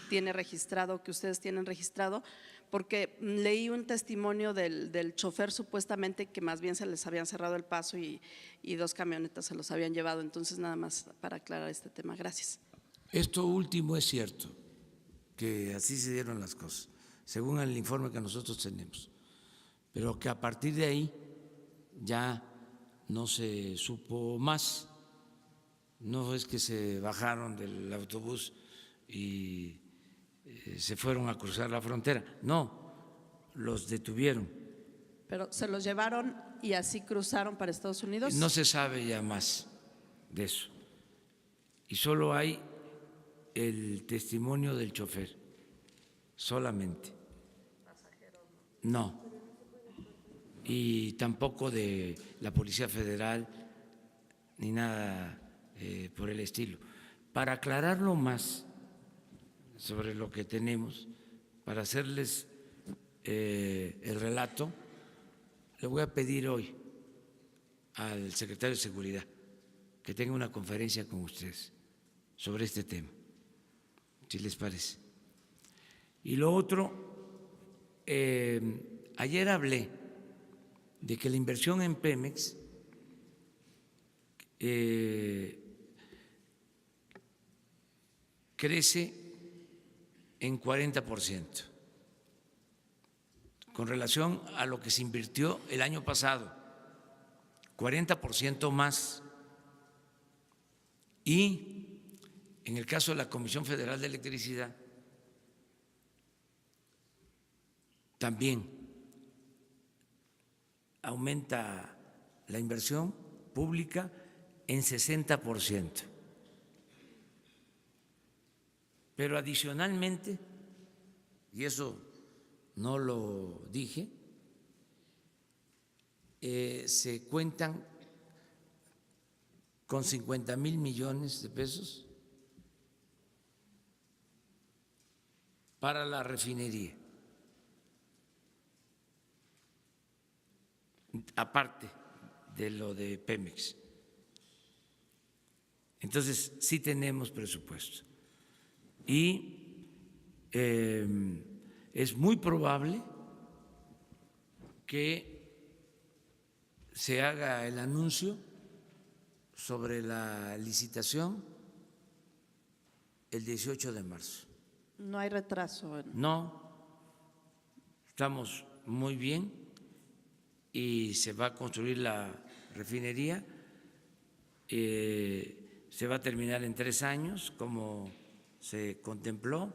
tiene registrado, que ustedes tienen registrado, porque leí un testimonio del chofer supuestamente que más bien se les habían cerrado el paso y 2 camionetas se los habían llevado. Entonces nada más para aclarar este tema. Gracias. Esto último es cierto, que así se dieron las cosas, según el informe que nosotros tenemos, pero que a partir de ahí ya no se supo más. No es que se bajaron del autobús y se fueron a cruzar la frontera, no, los detuvieron. Pero se los llevaron y así cruzaron para Estados Unidos. No se sabe ya más de eso y solo hay el testimonio del chofer, solamente. No, y tampoco de la Policía Federal ni nada por el estilo. Para aclararlo más sobre lo que tenemos, para hacerles el relato, le voy a pedir hoy al secretario de Seguridad que tenga una conferencia con ustedes sobre este tema, si les parece. Y lo otro, ayer hablé de que la inversión en Pemex crece en 40% con relación a lo que se invirtió el año pasado, 40% más. Y en el caso de la Comisión Federal de Electricidad, también aumenta la inversión pública en 60%. Pero adicionalmente, y eso no lo dije, se cuentan con 50,000 millones de pesos para la refinería. aparte de lo de Pemex. Entonces, sí tenemos presupuesto. Y es muy probable que se haga el anuncio sobre la licitación el 18 de marzo. No hay retraso. No, estamos muy bien y se va a construir la refinería. Se va a terminar en 3 años, como se contempló,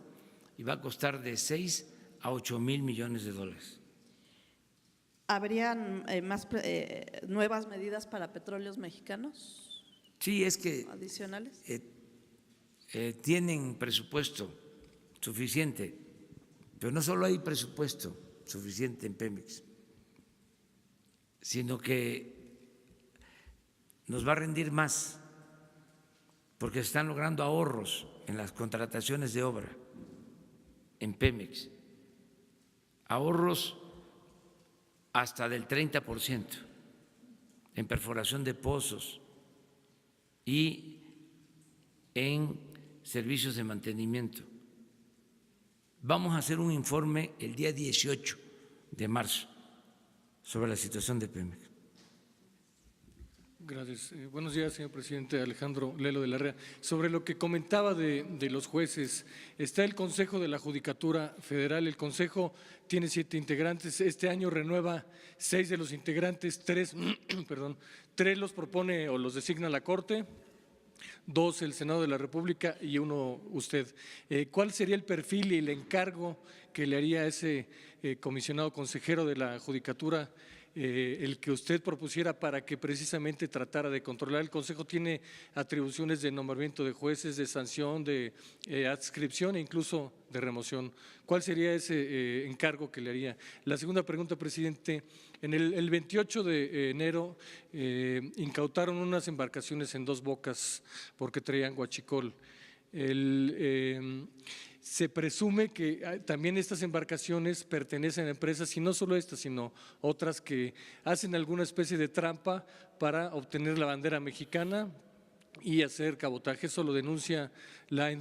y va a costar de 6 a 8 mil millones de dólares. ¿Habrían nuevas medidas para petróleos mexicanos? Sí, es que adicionales. Tienen presupuesto suficiente, pero no solo hay presupuesto suficiente en Pemex, sino que nos va a rendir más porque se están logrando ahorros en las contrataciones de obra en Pemex, ahorros hasta del 30% en perforación de pozos y en servicios de mantenimiento. Vamos a hacer un informe el día 18 de marzo sobre la situación de Pemex. Gracias. Buenos días, señor presidente. Alejandro Lelo de la Rea. Sobre lo que comentaba de los jueces, está el Consejo de la Judicatura Federal. El Consejo tiene 7 integrantes. Este año renueva 6 de los integrantes, 3 los propone o los designa la Corte, 2 el Senado de la República y 1 usted. ¿Cuál sería el perfil y el encargo que le haría a ese comisionado consejero de la Judicatura, el que usted propusiera para que precisamente tratara de controlar? El Consejo tiene atribuciones de nombramiento de jueces, de sanción, de adscripción e incluso de remoción. ¿Cuál sería ese encargo que le haría? La segunda pregunta, presidente. En el 28 de enero incautaron unas embarcaciones en Dos Bocas porque traían huachicol. Se presume que también estas embarcaciones pertenecen a empresas, y no solo estas, sino otras que hacen alguna especie de trampa para obtener la bandera mexicana y hacer cabotaje. Eso lo denuncia la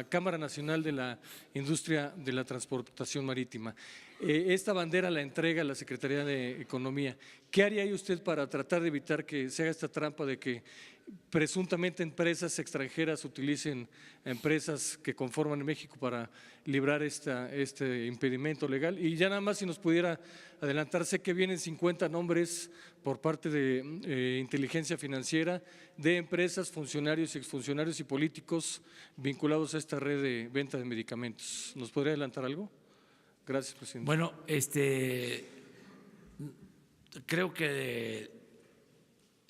Cámara Nacional de la Industria de la Transportación Marítima. Esta bandera la entrega la Secretaría de Economía. ¿Qué haría usted para tratar de evitar que se haga esta trampa de que presuntamente empresas extranjeras utilicen a empresas que conforman México para librar este impedimento legal? Y ya nada más, si nos pudiera adelantar, sé que vienen 50 nombres por parte de inteligencia financiera de empresas, funcionarios, exfuncionarios y políticos vinculados a esta red de venta de medicamentos. ¿Nos podría adelantar algo? Gracias, presidente. Bueno, creo que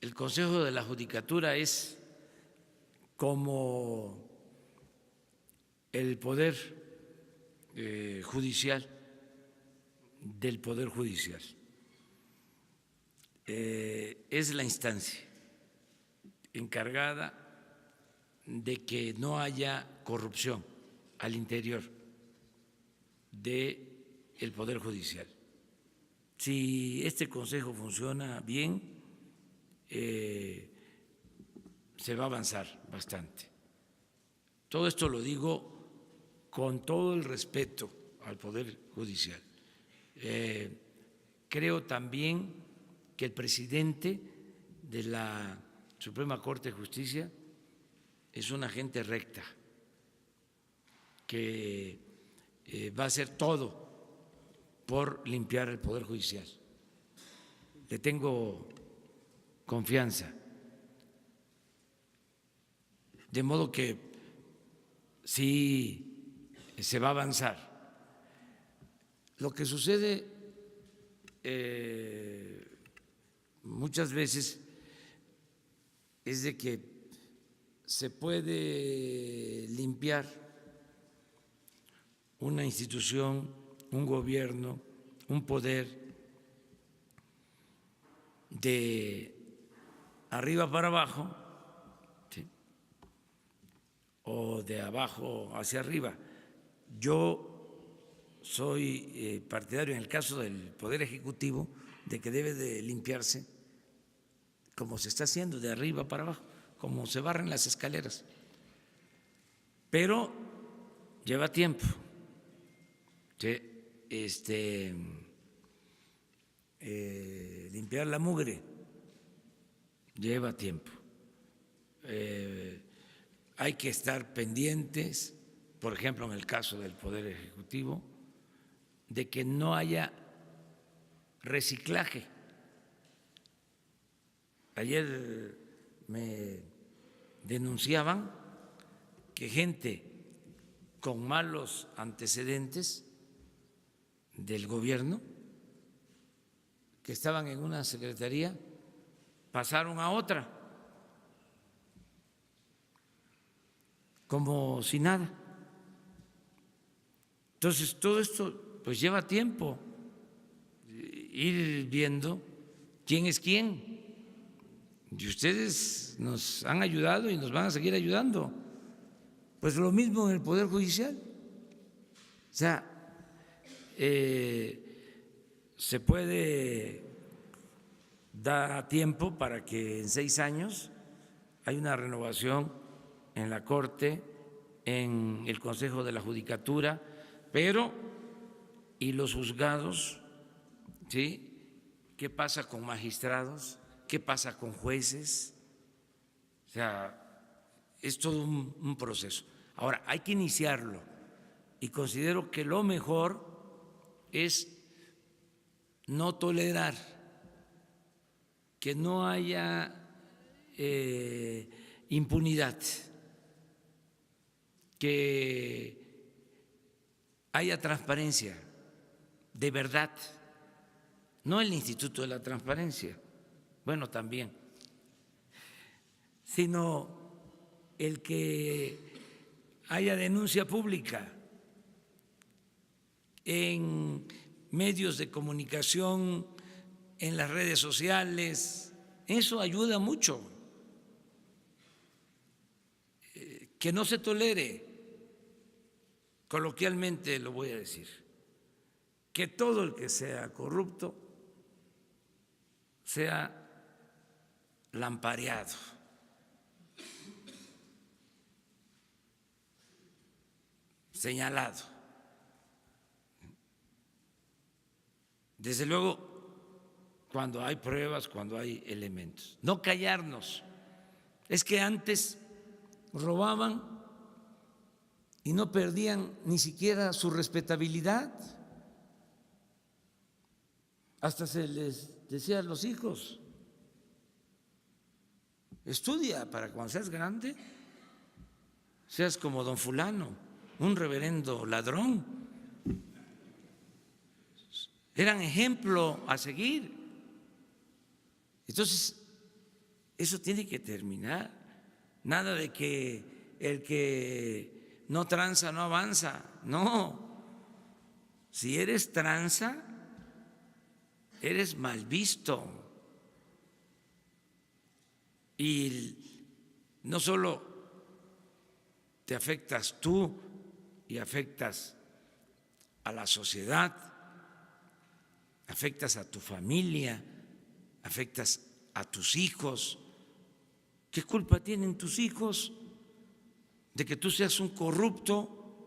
el Consejo de la Judicatura es como el poder judicial del Poder Judicial. Es la instancia encargada de que no haya corrupción al interior del Poder Judicial. Si este Consejo funciona bien, se va a avanzar bastante. Todo esto lo digo con todo el respeto al Poder Judicial. Creo también que el presidente de la Suprema Corte de Justicia es una gente recta, que va a hacer todo por limpiar el Poder Judicial. Le tengo confianza. De modo que sí se va a avanzar. Lo que sucede muchas veces es de que se puede limpiar una institución, un gobierno, un poder de arriba para abajo, ¿sí?, o de abajo hacia arriba. Yo soy partidario, en el caso del Poder Ejecutivo, de que debe de limpiarse como se está haciendo, de arriba para abajo, como se barren las escaleras. Pero lleva tiempo. Limpiar la mugre lleva tiempo. Hay que estar pendientes, por ejemplo, en el caso del Poder Ejecutivo, de que no haya reciclaje. Ayer me denunciaban que gente con malos antecedentes del gobierno, que estaban en una secretaría, pasaron a otra, como si nada. Entonces, todo esto pues lleva tiempo, ir viendo quién es quién. Y ustedes nos han ayudado y nos van a seguir ayudando. Pues lo mismo en el Poder Judicial. O sea, se puede dar tiempo para que en 6 años haya una renovación en la Corte, en el Consejo de la Judicatura, pero ¿y los juzgados? ¿Sí? ¿Qué pasa con magistrados? ¿Qué pasa con jueces? O sea, es todo un proceso. Ahora, hay que iniciarlo y considero que lo mejor es no tolerar que no haya impunidad, que haya transparencia de verdad, no el Instituto de la Transparencia, bueno, también, sino el que haya denuncia pública en medios de comunicación, en las redes sociales. Eso ayuda mucho. Que no se tolere, coloquialmente lo voy a decir, que todo el que sea corrupto sea lampareado. Señalado. Desde luego, cuando hay pruebas, cuando hay elementos. No callarnos. Es que antes robaban y no perdían ni siquiera su respetabilidad. Hasta se les decía a los hijos: estudia para cuando seas grande, seas como don fulano, un reverendo ladrón. Eran ejemplo a seguir. Entonces, eso tiene que terminar. Nada de que el que no tranza no avanza. No. Si eres tranza, eres mal visto. Y no solo te afectas tú y afectas a la sociedad, afectas a tu familia, afectas a tus hijos. ¿Qué culpa tienen tus hijos de que tú seas un corrupto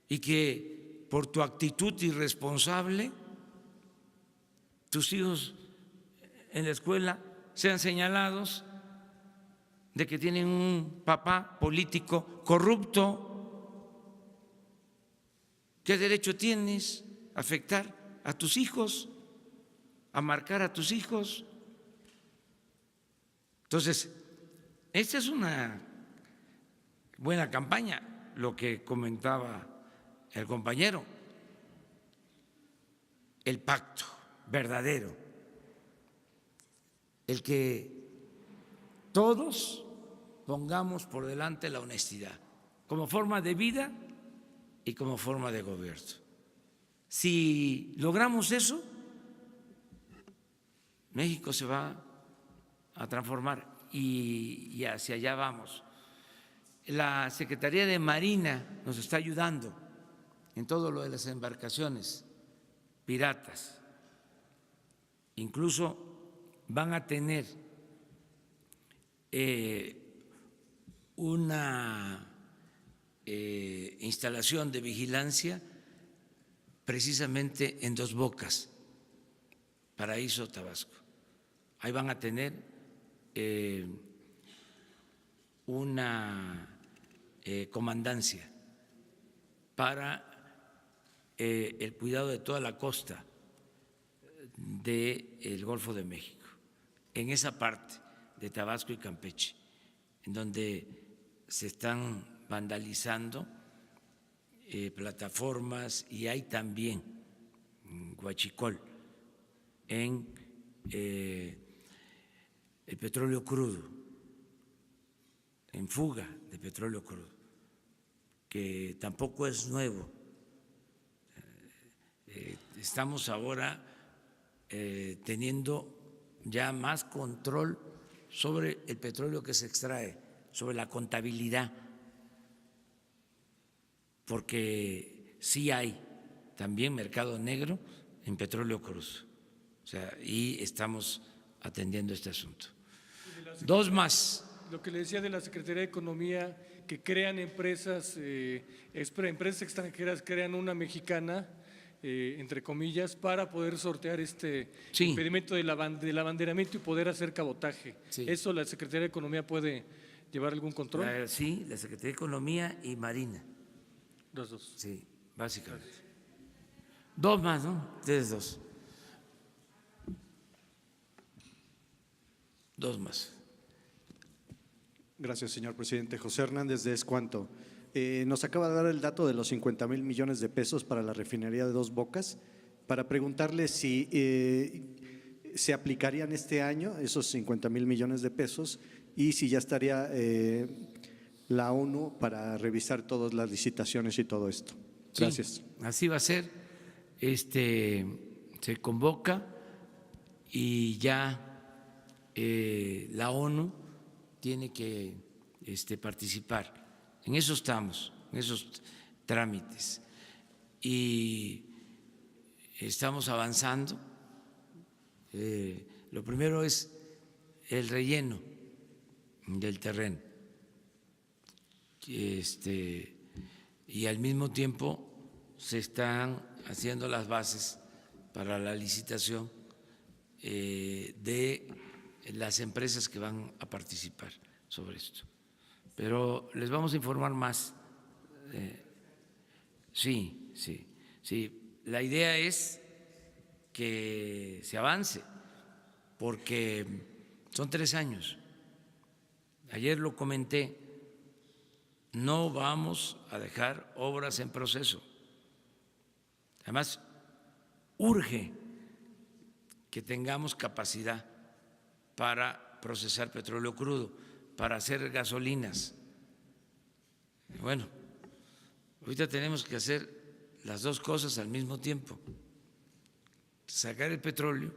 y que por tu actitud irresponsable tus hijos en la escuela sean señalados de que tienen un papá político corrupto? ¿Qué derecho tienes a afectar a tus hijos, a marcar a tus hijos? Entonces, esta es una buena campaña, lo que comentaba el compañero, el pacto verdadero, el que todos pongamos por delante la honestidad como forma de vida y como forma de gobierno. Si logramos eso, México se va a transformar y hacia allá vamos. La Secretaría de Marina nos está ayudando en todo lo de las embarcaciones piratas. incluso van a tener una instalación de vigilancia precisamente en Dos Bocas, Paraíso, Tabasco. Ahí van a tener una comandancia para el cuidado de toda la costa del Golfo de México, en esa parte de Tabasco y Campeche, en donde se están vandalizando plataformas, y hay también huachicol en el petróleo crudo, en fuga de petróleo crudo, que tampoco es nuevo. Estamos ahora teniendo ya más control sobre el petróleo que se extrae, sobre la contabilidad, porque sí hay también mercado negro en petróleo crudo. O sea, y estamos atendiendo este asunto. Dos más. Lo que le decía de la Secretaría de Economía, que crean empresas, empresas extranjeras crean una mexicana, entre comillas, para poder sortear este impedimento del abanderamiento y poder hacer cabotaje. Sí. ¿Eso la Secretaría de Economía puede llevar algún control? Sí, la Secretaría de Economía y Marina. Los dos. Sí, básicamente. Dos más, ¿no? Ustedes dos. Dos más. Gracias, señor presidente. José Hernández de Escuanto. Nos acaba de dar el dato de los 50,000 millones de pesos para la refinería de Dos Bocas, para preguntarle si se aplicarían este año esos 50,000 millones de pesos y si ya estaría la ONU para revisar todas las licitaciones y todo esto. Gracias. Sí, así va a ser. Se convoca y ya la ONU tiene que participar. En eso estamos, en esos trámites. Y estamos avanzando. Lo primero es el relleno del terreno. Y al mismo tiempo se están haciendo las bases para la licitación de las empresas que van a participar sobre esto. Pero les vamos a informar más. Sí. La idea es que se avance, porque son 3 años. Ayer lo comenté, no vamos a dejar obras en proceso. Además, urge que tengamos capacidad para procesar petróleo crudo, para hacer gasolinas. Bueno, ahorita tenemos que hacer las dos cosas al mismo tiempo. Sacar el petróleo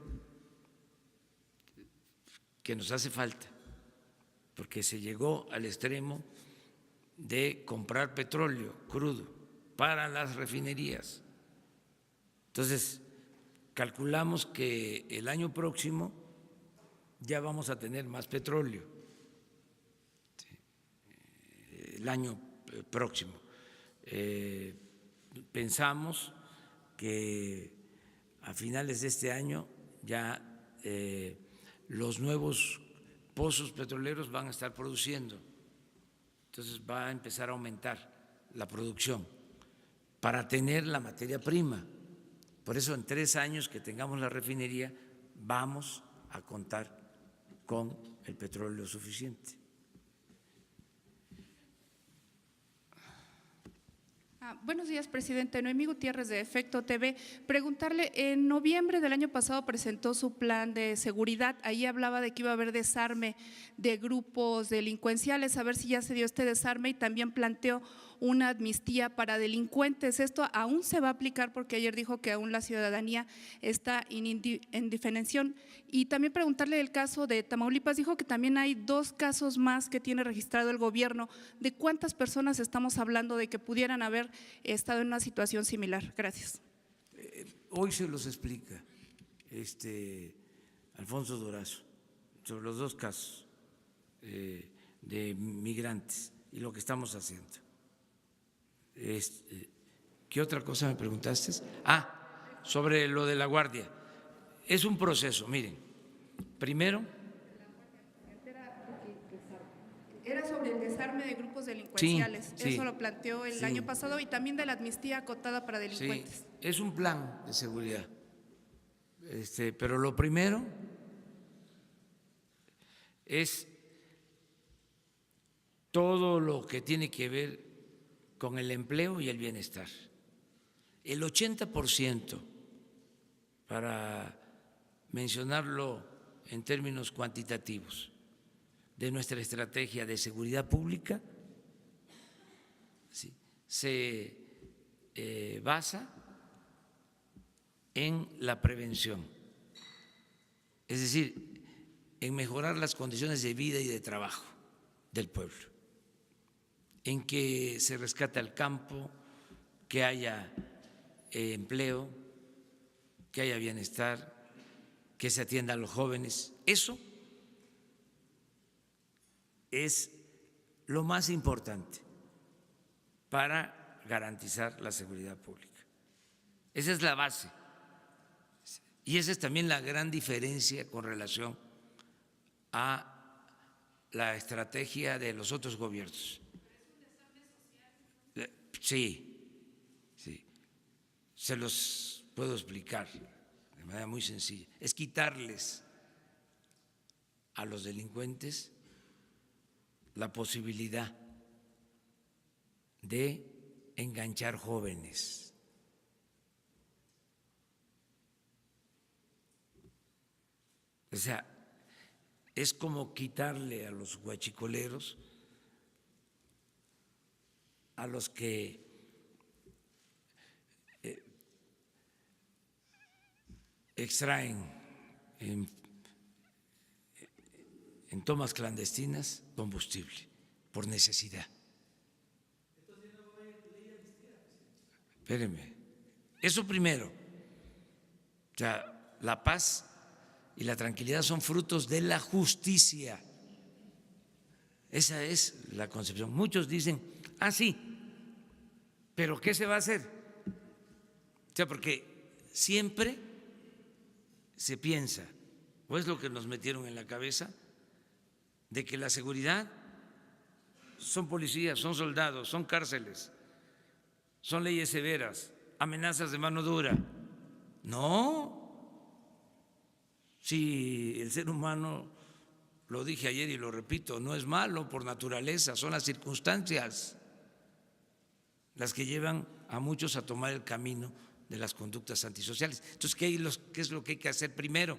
que nos hace falta, porque se llegó al extremo de comprar petróleo crudo para las refinerías. Entonces, calculamos que el año próximo ya vamos a tener más petróleo, el año próximo. Pensamos que a finales de este año ya los nuevos pozos petroleros van a estar produciendo. Entonces va a empezar a aumentar la producción para tener la materia prima. Por eso en 3 años que tengamos la refinería vamos a contar con el petróleo suficiente. Buenos días, presidente. Noemí Gutiérrez, de Efecto TV. Preguntarle, en noviembre del año pasado presentó su plan de seguridad. Ahí hablaba de que iba a haber desarme de grupos delincuenciales, a ver si ya se dio este desarme, y también planteó una amnistía para delincuentes. ¿Esto aún se va a aplicar? Porque ayer dijo que aún la ciudadanía está en indefensión. Y también preguntarle del caso de Tamaulipas. Dijo que también hay 2 casos más que tiene registrado el gobierno. ¿De cuántas personas estamos hablando de que pudieran haber estado en una situación similar? Gracias. Hoy se los explica Alfonso Durazo, sobre los dos casos de migrantes y lo que estamos haciendo. ¿Qué otra cosa me preguntaste? Sobre lo de la Guardia. Es un proceso, miren. Primero, era sobre el desarme de grupos delincuenciales. Sí, Eso lo planteó el año pasado, y también de la amnistía acotada para delincuentes. Sí, es un plan de seguridad. Pero lo primero es todo lo que tiene que ver con el empleo y el bienestar. El 80%, para mencionarlo en términos cuantitativos, de nuestra estrategia de seguridad pública se basa en la prevención, es decir, en mejorar las condiciones de vida y de trabajo del pueblo, en que se rescate al campo, que haya empleo, que haya bienestar, que se atienda a los jóvenes. Eso es lo más importante para garantizar la seguridad pública. Esa es la base. Y esa es también la gran diferencia con relación a la estrategia de los otros gobiernos. Sí, se los puedo explicar de manera muy sencilla. Es quitarles a los delincuentes la posibilidad de enganchar jóvenes. O sea, es como quitarle a los huachicoleros, a los que extraen en tomas clandestinas combustible por necesidad. Espérenme. Eso primero. O sea, la paz y la tranquilidad son frutos de la justicia. Esa es la concepción. Muchos dicen, sí, pero ¿qué se va a hacer? O sea, porque siempre se piensa, o es lo que nos metieron en la cabeza, de que la seguridad son policías, son soldados, son cárceles, son leyes severas, amenazas de mano dura. No, si el ser humano, lo dije ayer y lo repito, no es malo por naturaleza, son las circunstancias las que llevan a muchos a tomar el camino de las conductas antisociales. Entonces, ¿qué es lo que hay que hacer primero?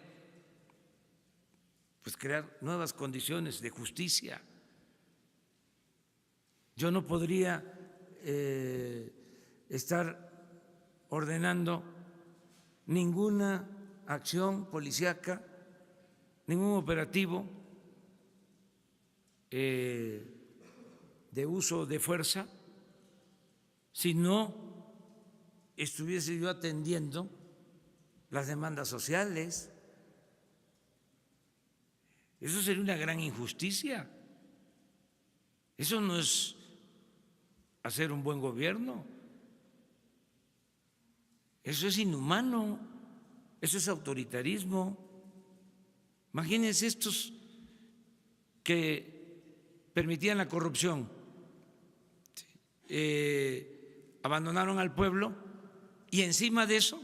Pues crear nuevas condiciones de justicia. Yo no podría estar ordenando ninguna acción policíaca, ningún operativo de uso de fuerza, si no estuviese yo atendiendo las demandas sociales. Eso sería una gran injusticia. Eso no es hacer un buen gobierno. Eso es inhumano. Eso es autoritarismo. Imagínense estos que permitían la corrupción, abandonaron al pueblo y encima de eso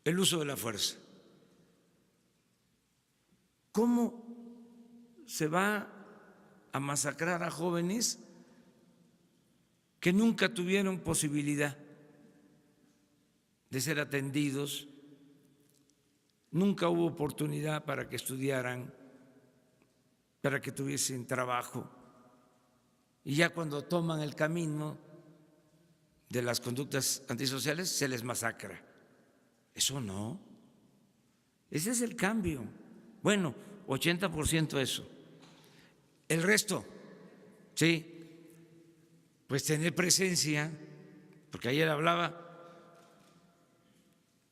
el uso de la fuerza. ¿Cómo se va a masacrar a jóvenes que nunca tuvieron posibilidad de ser atendidos, nunca hubo oportunidad para que estudiaran, para que tuviesen trabajo, y ya cuando toman el camino de las conductas antisociales se les masacra? Eso no. Ese es el cambio. Bueno, 80% eso. El resto, sí, pues tener presencia, porque ayer hablaba,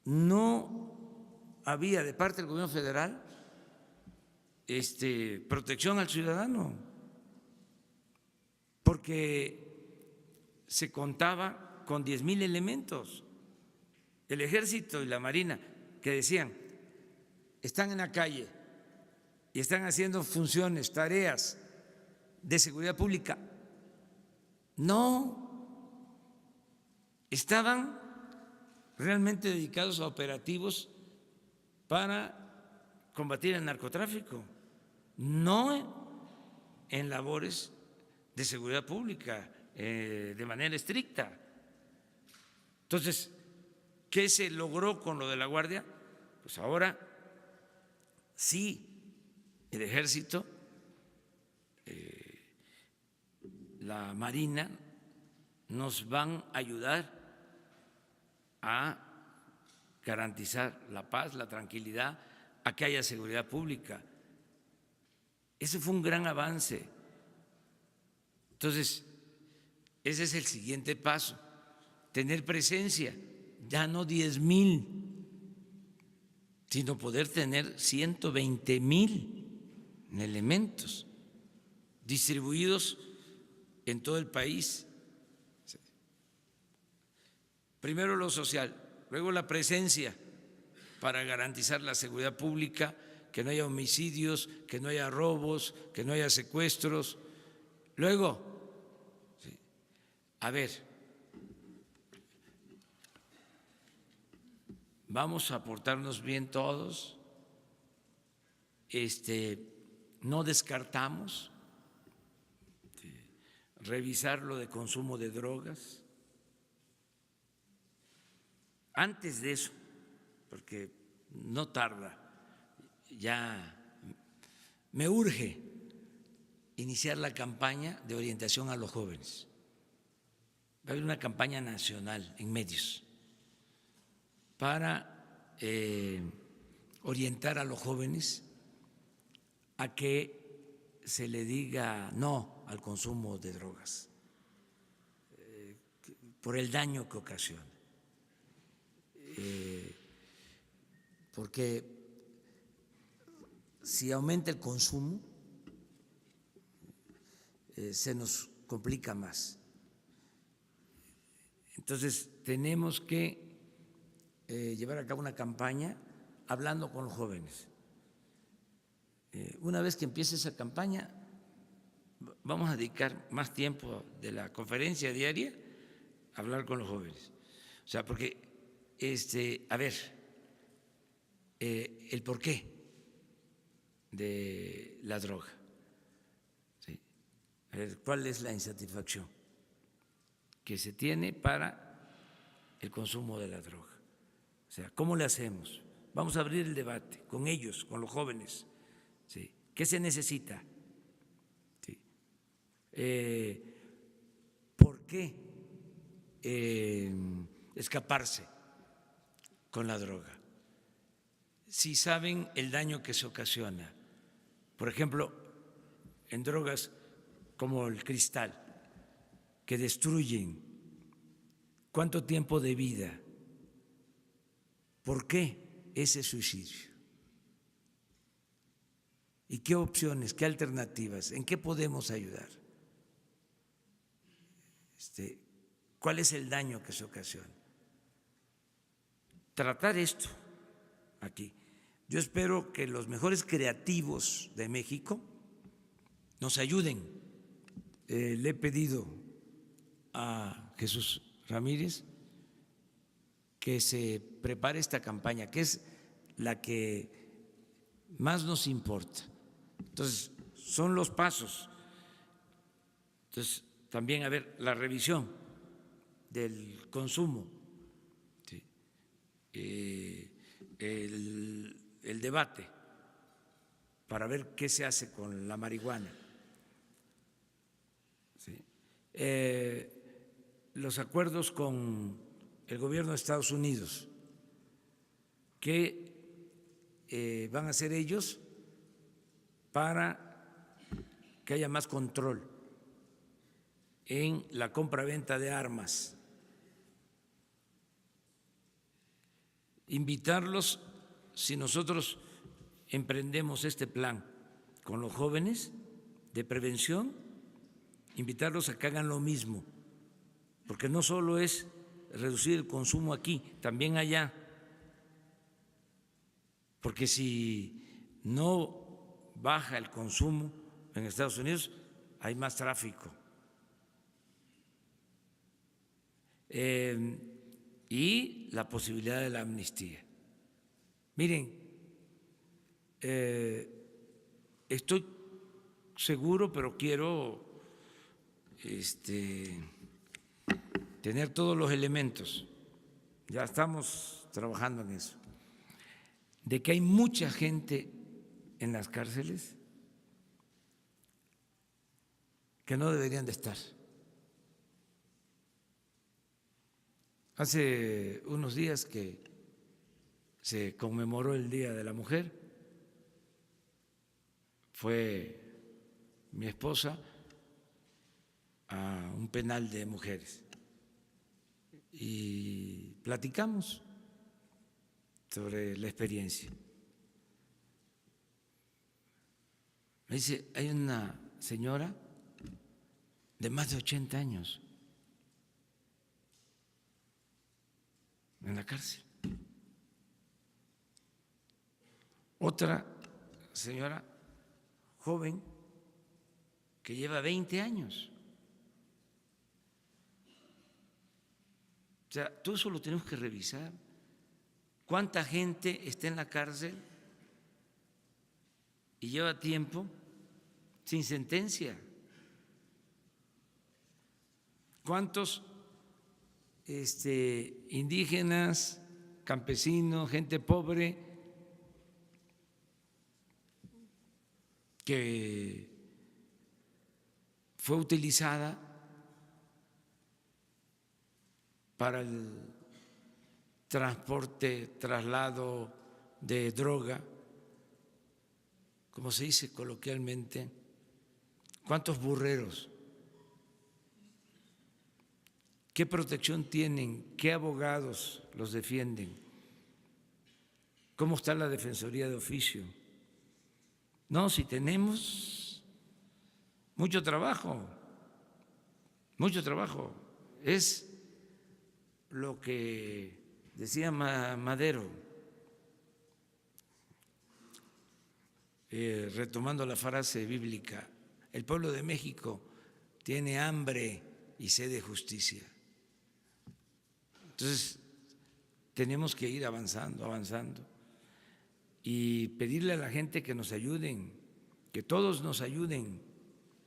no había de parte del gobierno federal protección al ciudadano, porque se contaba con 10,000 elementos. El Ejército y la Marina que decían, están en la calle y están haciendo funciones, tareas de seguridad pública. No, estaban realmente dedicados a operativos para combatir el narcotráfico, no en labores de seguridad pública de manera estricta. Entonces, ¿qué se logró con lo de la Guardia? Pues ahora sí, el Ejército, la Marina nos van a ayudar a garantizar la paz, la tranquilidad, a que haya seguridad pública. Ese fue un gran avance. Entonces, ese es el siguiente paso, tener presencia, ya no 10,000, sino poder tener 120,000 elementos distribuidos en todo el país. Primero lo social, luego la presencia para garantizar la seguridad pública, que no haya homicidios, que no haya robos, que no haya secuestros. Luego, a ver, vamos a portarnos bien todos, no descartamos revisar lo de consumo de drogas. Antes de eso, porque no tarda, ya me urge iniciar la campaña de orientación a los jóvenes. Va a haber una campaña nacional en medios para orientar a los jóvenes a que se le diga no al consumo de drogas por el daño que ocasiona. Porque si aumenta el consumo, se nos complica más. Entonces, tenemos que llevar a cabo una campaña hablando con los jóvenes. Una vez que empiece esa campaña, vamos a dedicar más tiempo de la conferencia diaria a hablar con los jóvenes. O sea, porque a ver, el porqué de la droga, ¿sí? A ver, ¿cuál es la insatisfacción que se tiene para el consumo de la droga? O sea, ¿cómo le hacemos? Vamos a abrir el debate con ellos, con los jóvenes, ¿sí? ¿Qué se necesita? ¿Sí? ¿Por qué escaparse con la droga? Si saben el daño que se ocasiona, por ejemplo, en drogas como el cristal, que destruyen, ¿cuánto tiempo de vida? ¿Por qué ese suicidio? ¿Y qué opciones, qué alternativas, en qué podemos ayudar? ¿Cuál es el daño que se ocasiona? Tratar esto aquí. Yo espero que los mejores creativos de México nos ayuden. Le he pedido a Jesús Ramírez que se prepare esta campaña, que es la que más nos importa. Entonces, son los pasos. Entonces, también, a ver, la revisión del consumo, ¿sí? El debate para ver qué se hace con la marihuana, ¿sí? Los acuerdos con el gobierno de Estados Unidos, que van a hacer ellos para que haya más control en la compra-venta de armas, invitarlos si nosotros emprendemos este plan con los jóvenes de prevención, invitarlos a que hagan lo mismo, porque no solo es reducir el consumo aquí, también allá, porque si no baja el consumo en Estados Unidos, hay más tráfico. Y la posibilidad de la amnistía. Miren, estoy seguro, pero quiero tener todos los elementos, ya estamos trabajando en eso, de que hay mucha gente en las cárceles que no deberían de estar. Hace unos días que se conmemoró el Día de la Mujer, fue mi esposa a un penal de mujeres y platicamos sobre la experiencia. Me dice, hay una señora de más de 80 años en la cárcel. Otra señora joven que lleva 20 años. O sea, todo eso lo tenemos que revisar. ¿Cuánta gente está en la cárcel y lleva tiempo sin sentencia? ¿Cuántos indígenas, campesinos, gente pobre que fue utilizada para el transporte, traslado de droga, como se dice coloquialmente? ¿Cuántos burreros? ¿Qué protección tienen? ¿Qué abogados los defienden? ¿Cómo está la Defensoría de Oficio? No, si tenemos mucho trabajo, es lo que decía Madero, retomando la frase bíblica, el pueblo de México tiene hambre y sed de justicia. Entonces, tenemos que ir avanzando y pedirle a la gente que nos ayuden, que todos nos ayuden,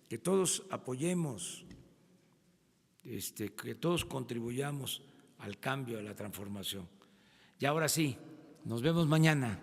que todos apoyemos, que todos contribuyamos al cambio, a la transformación. Y ahora sí, nos vemos mañana.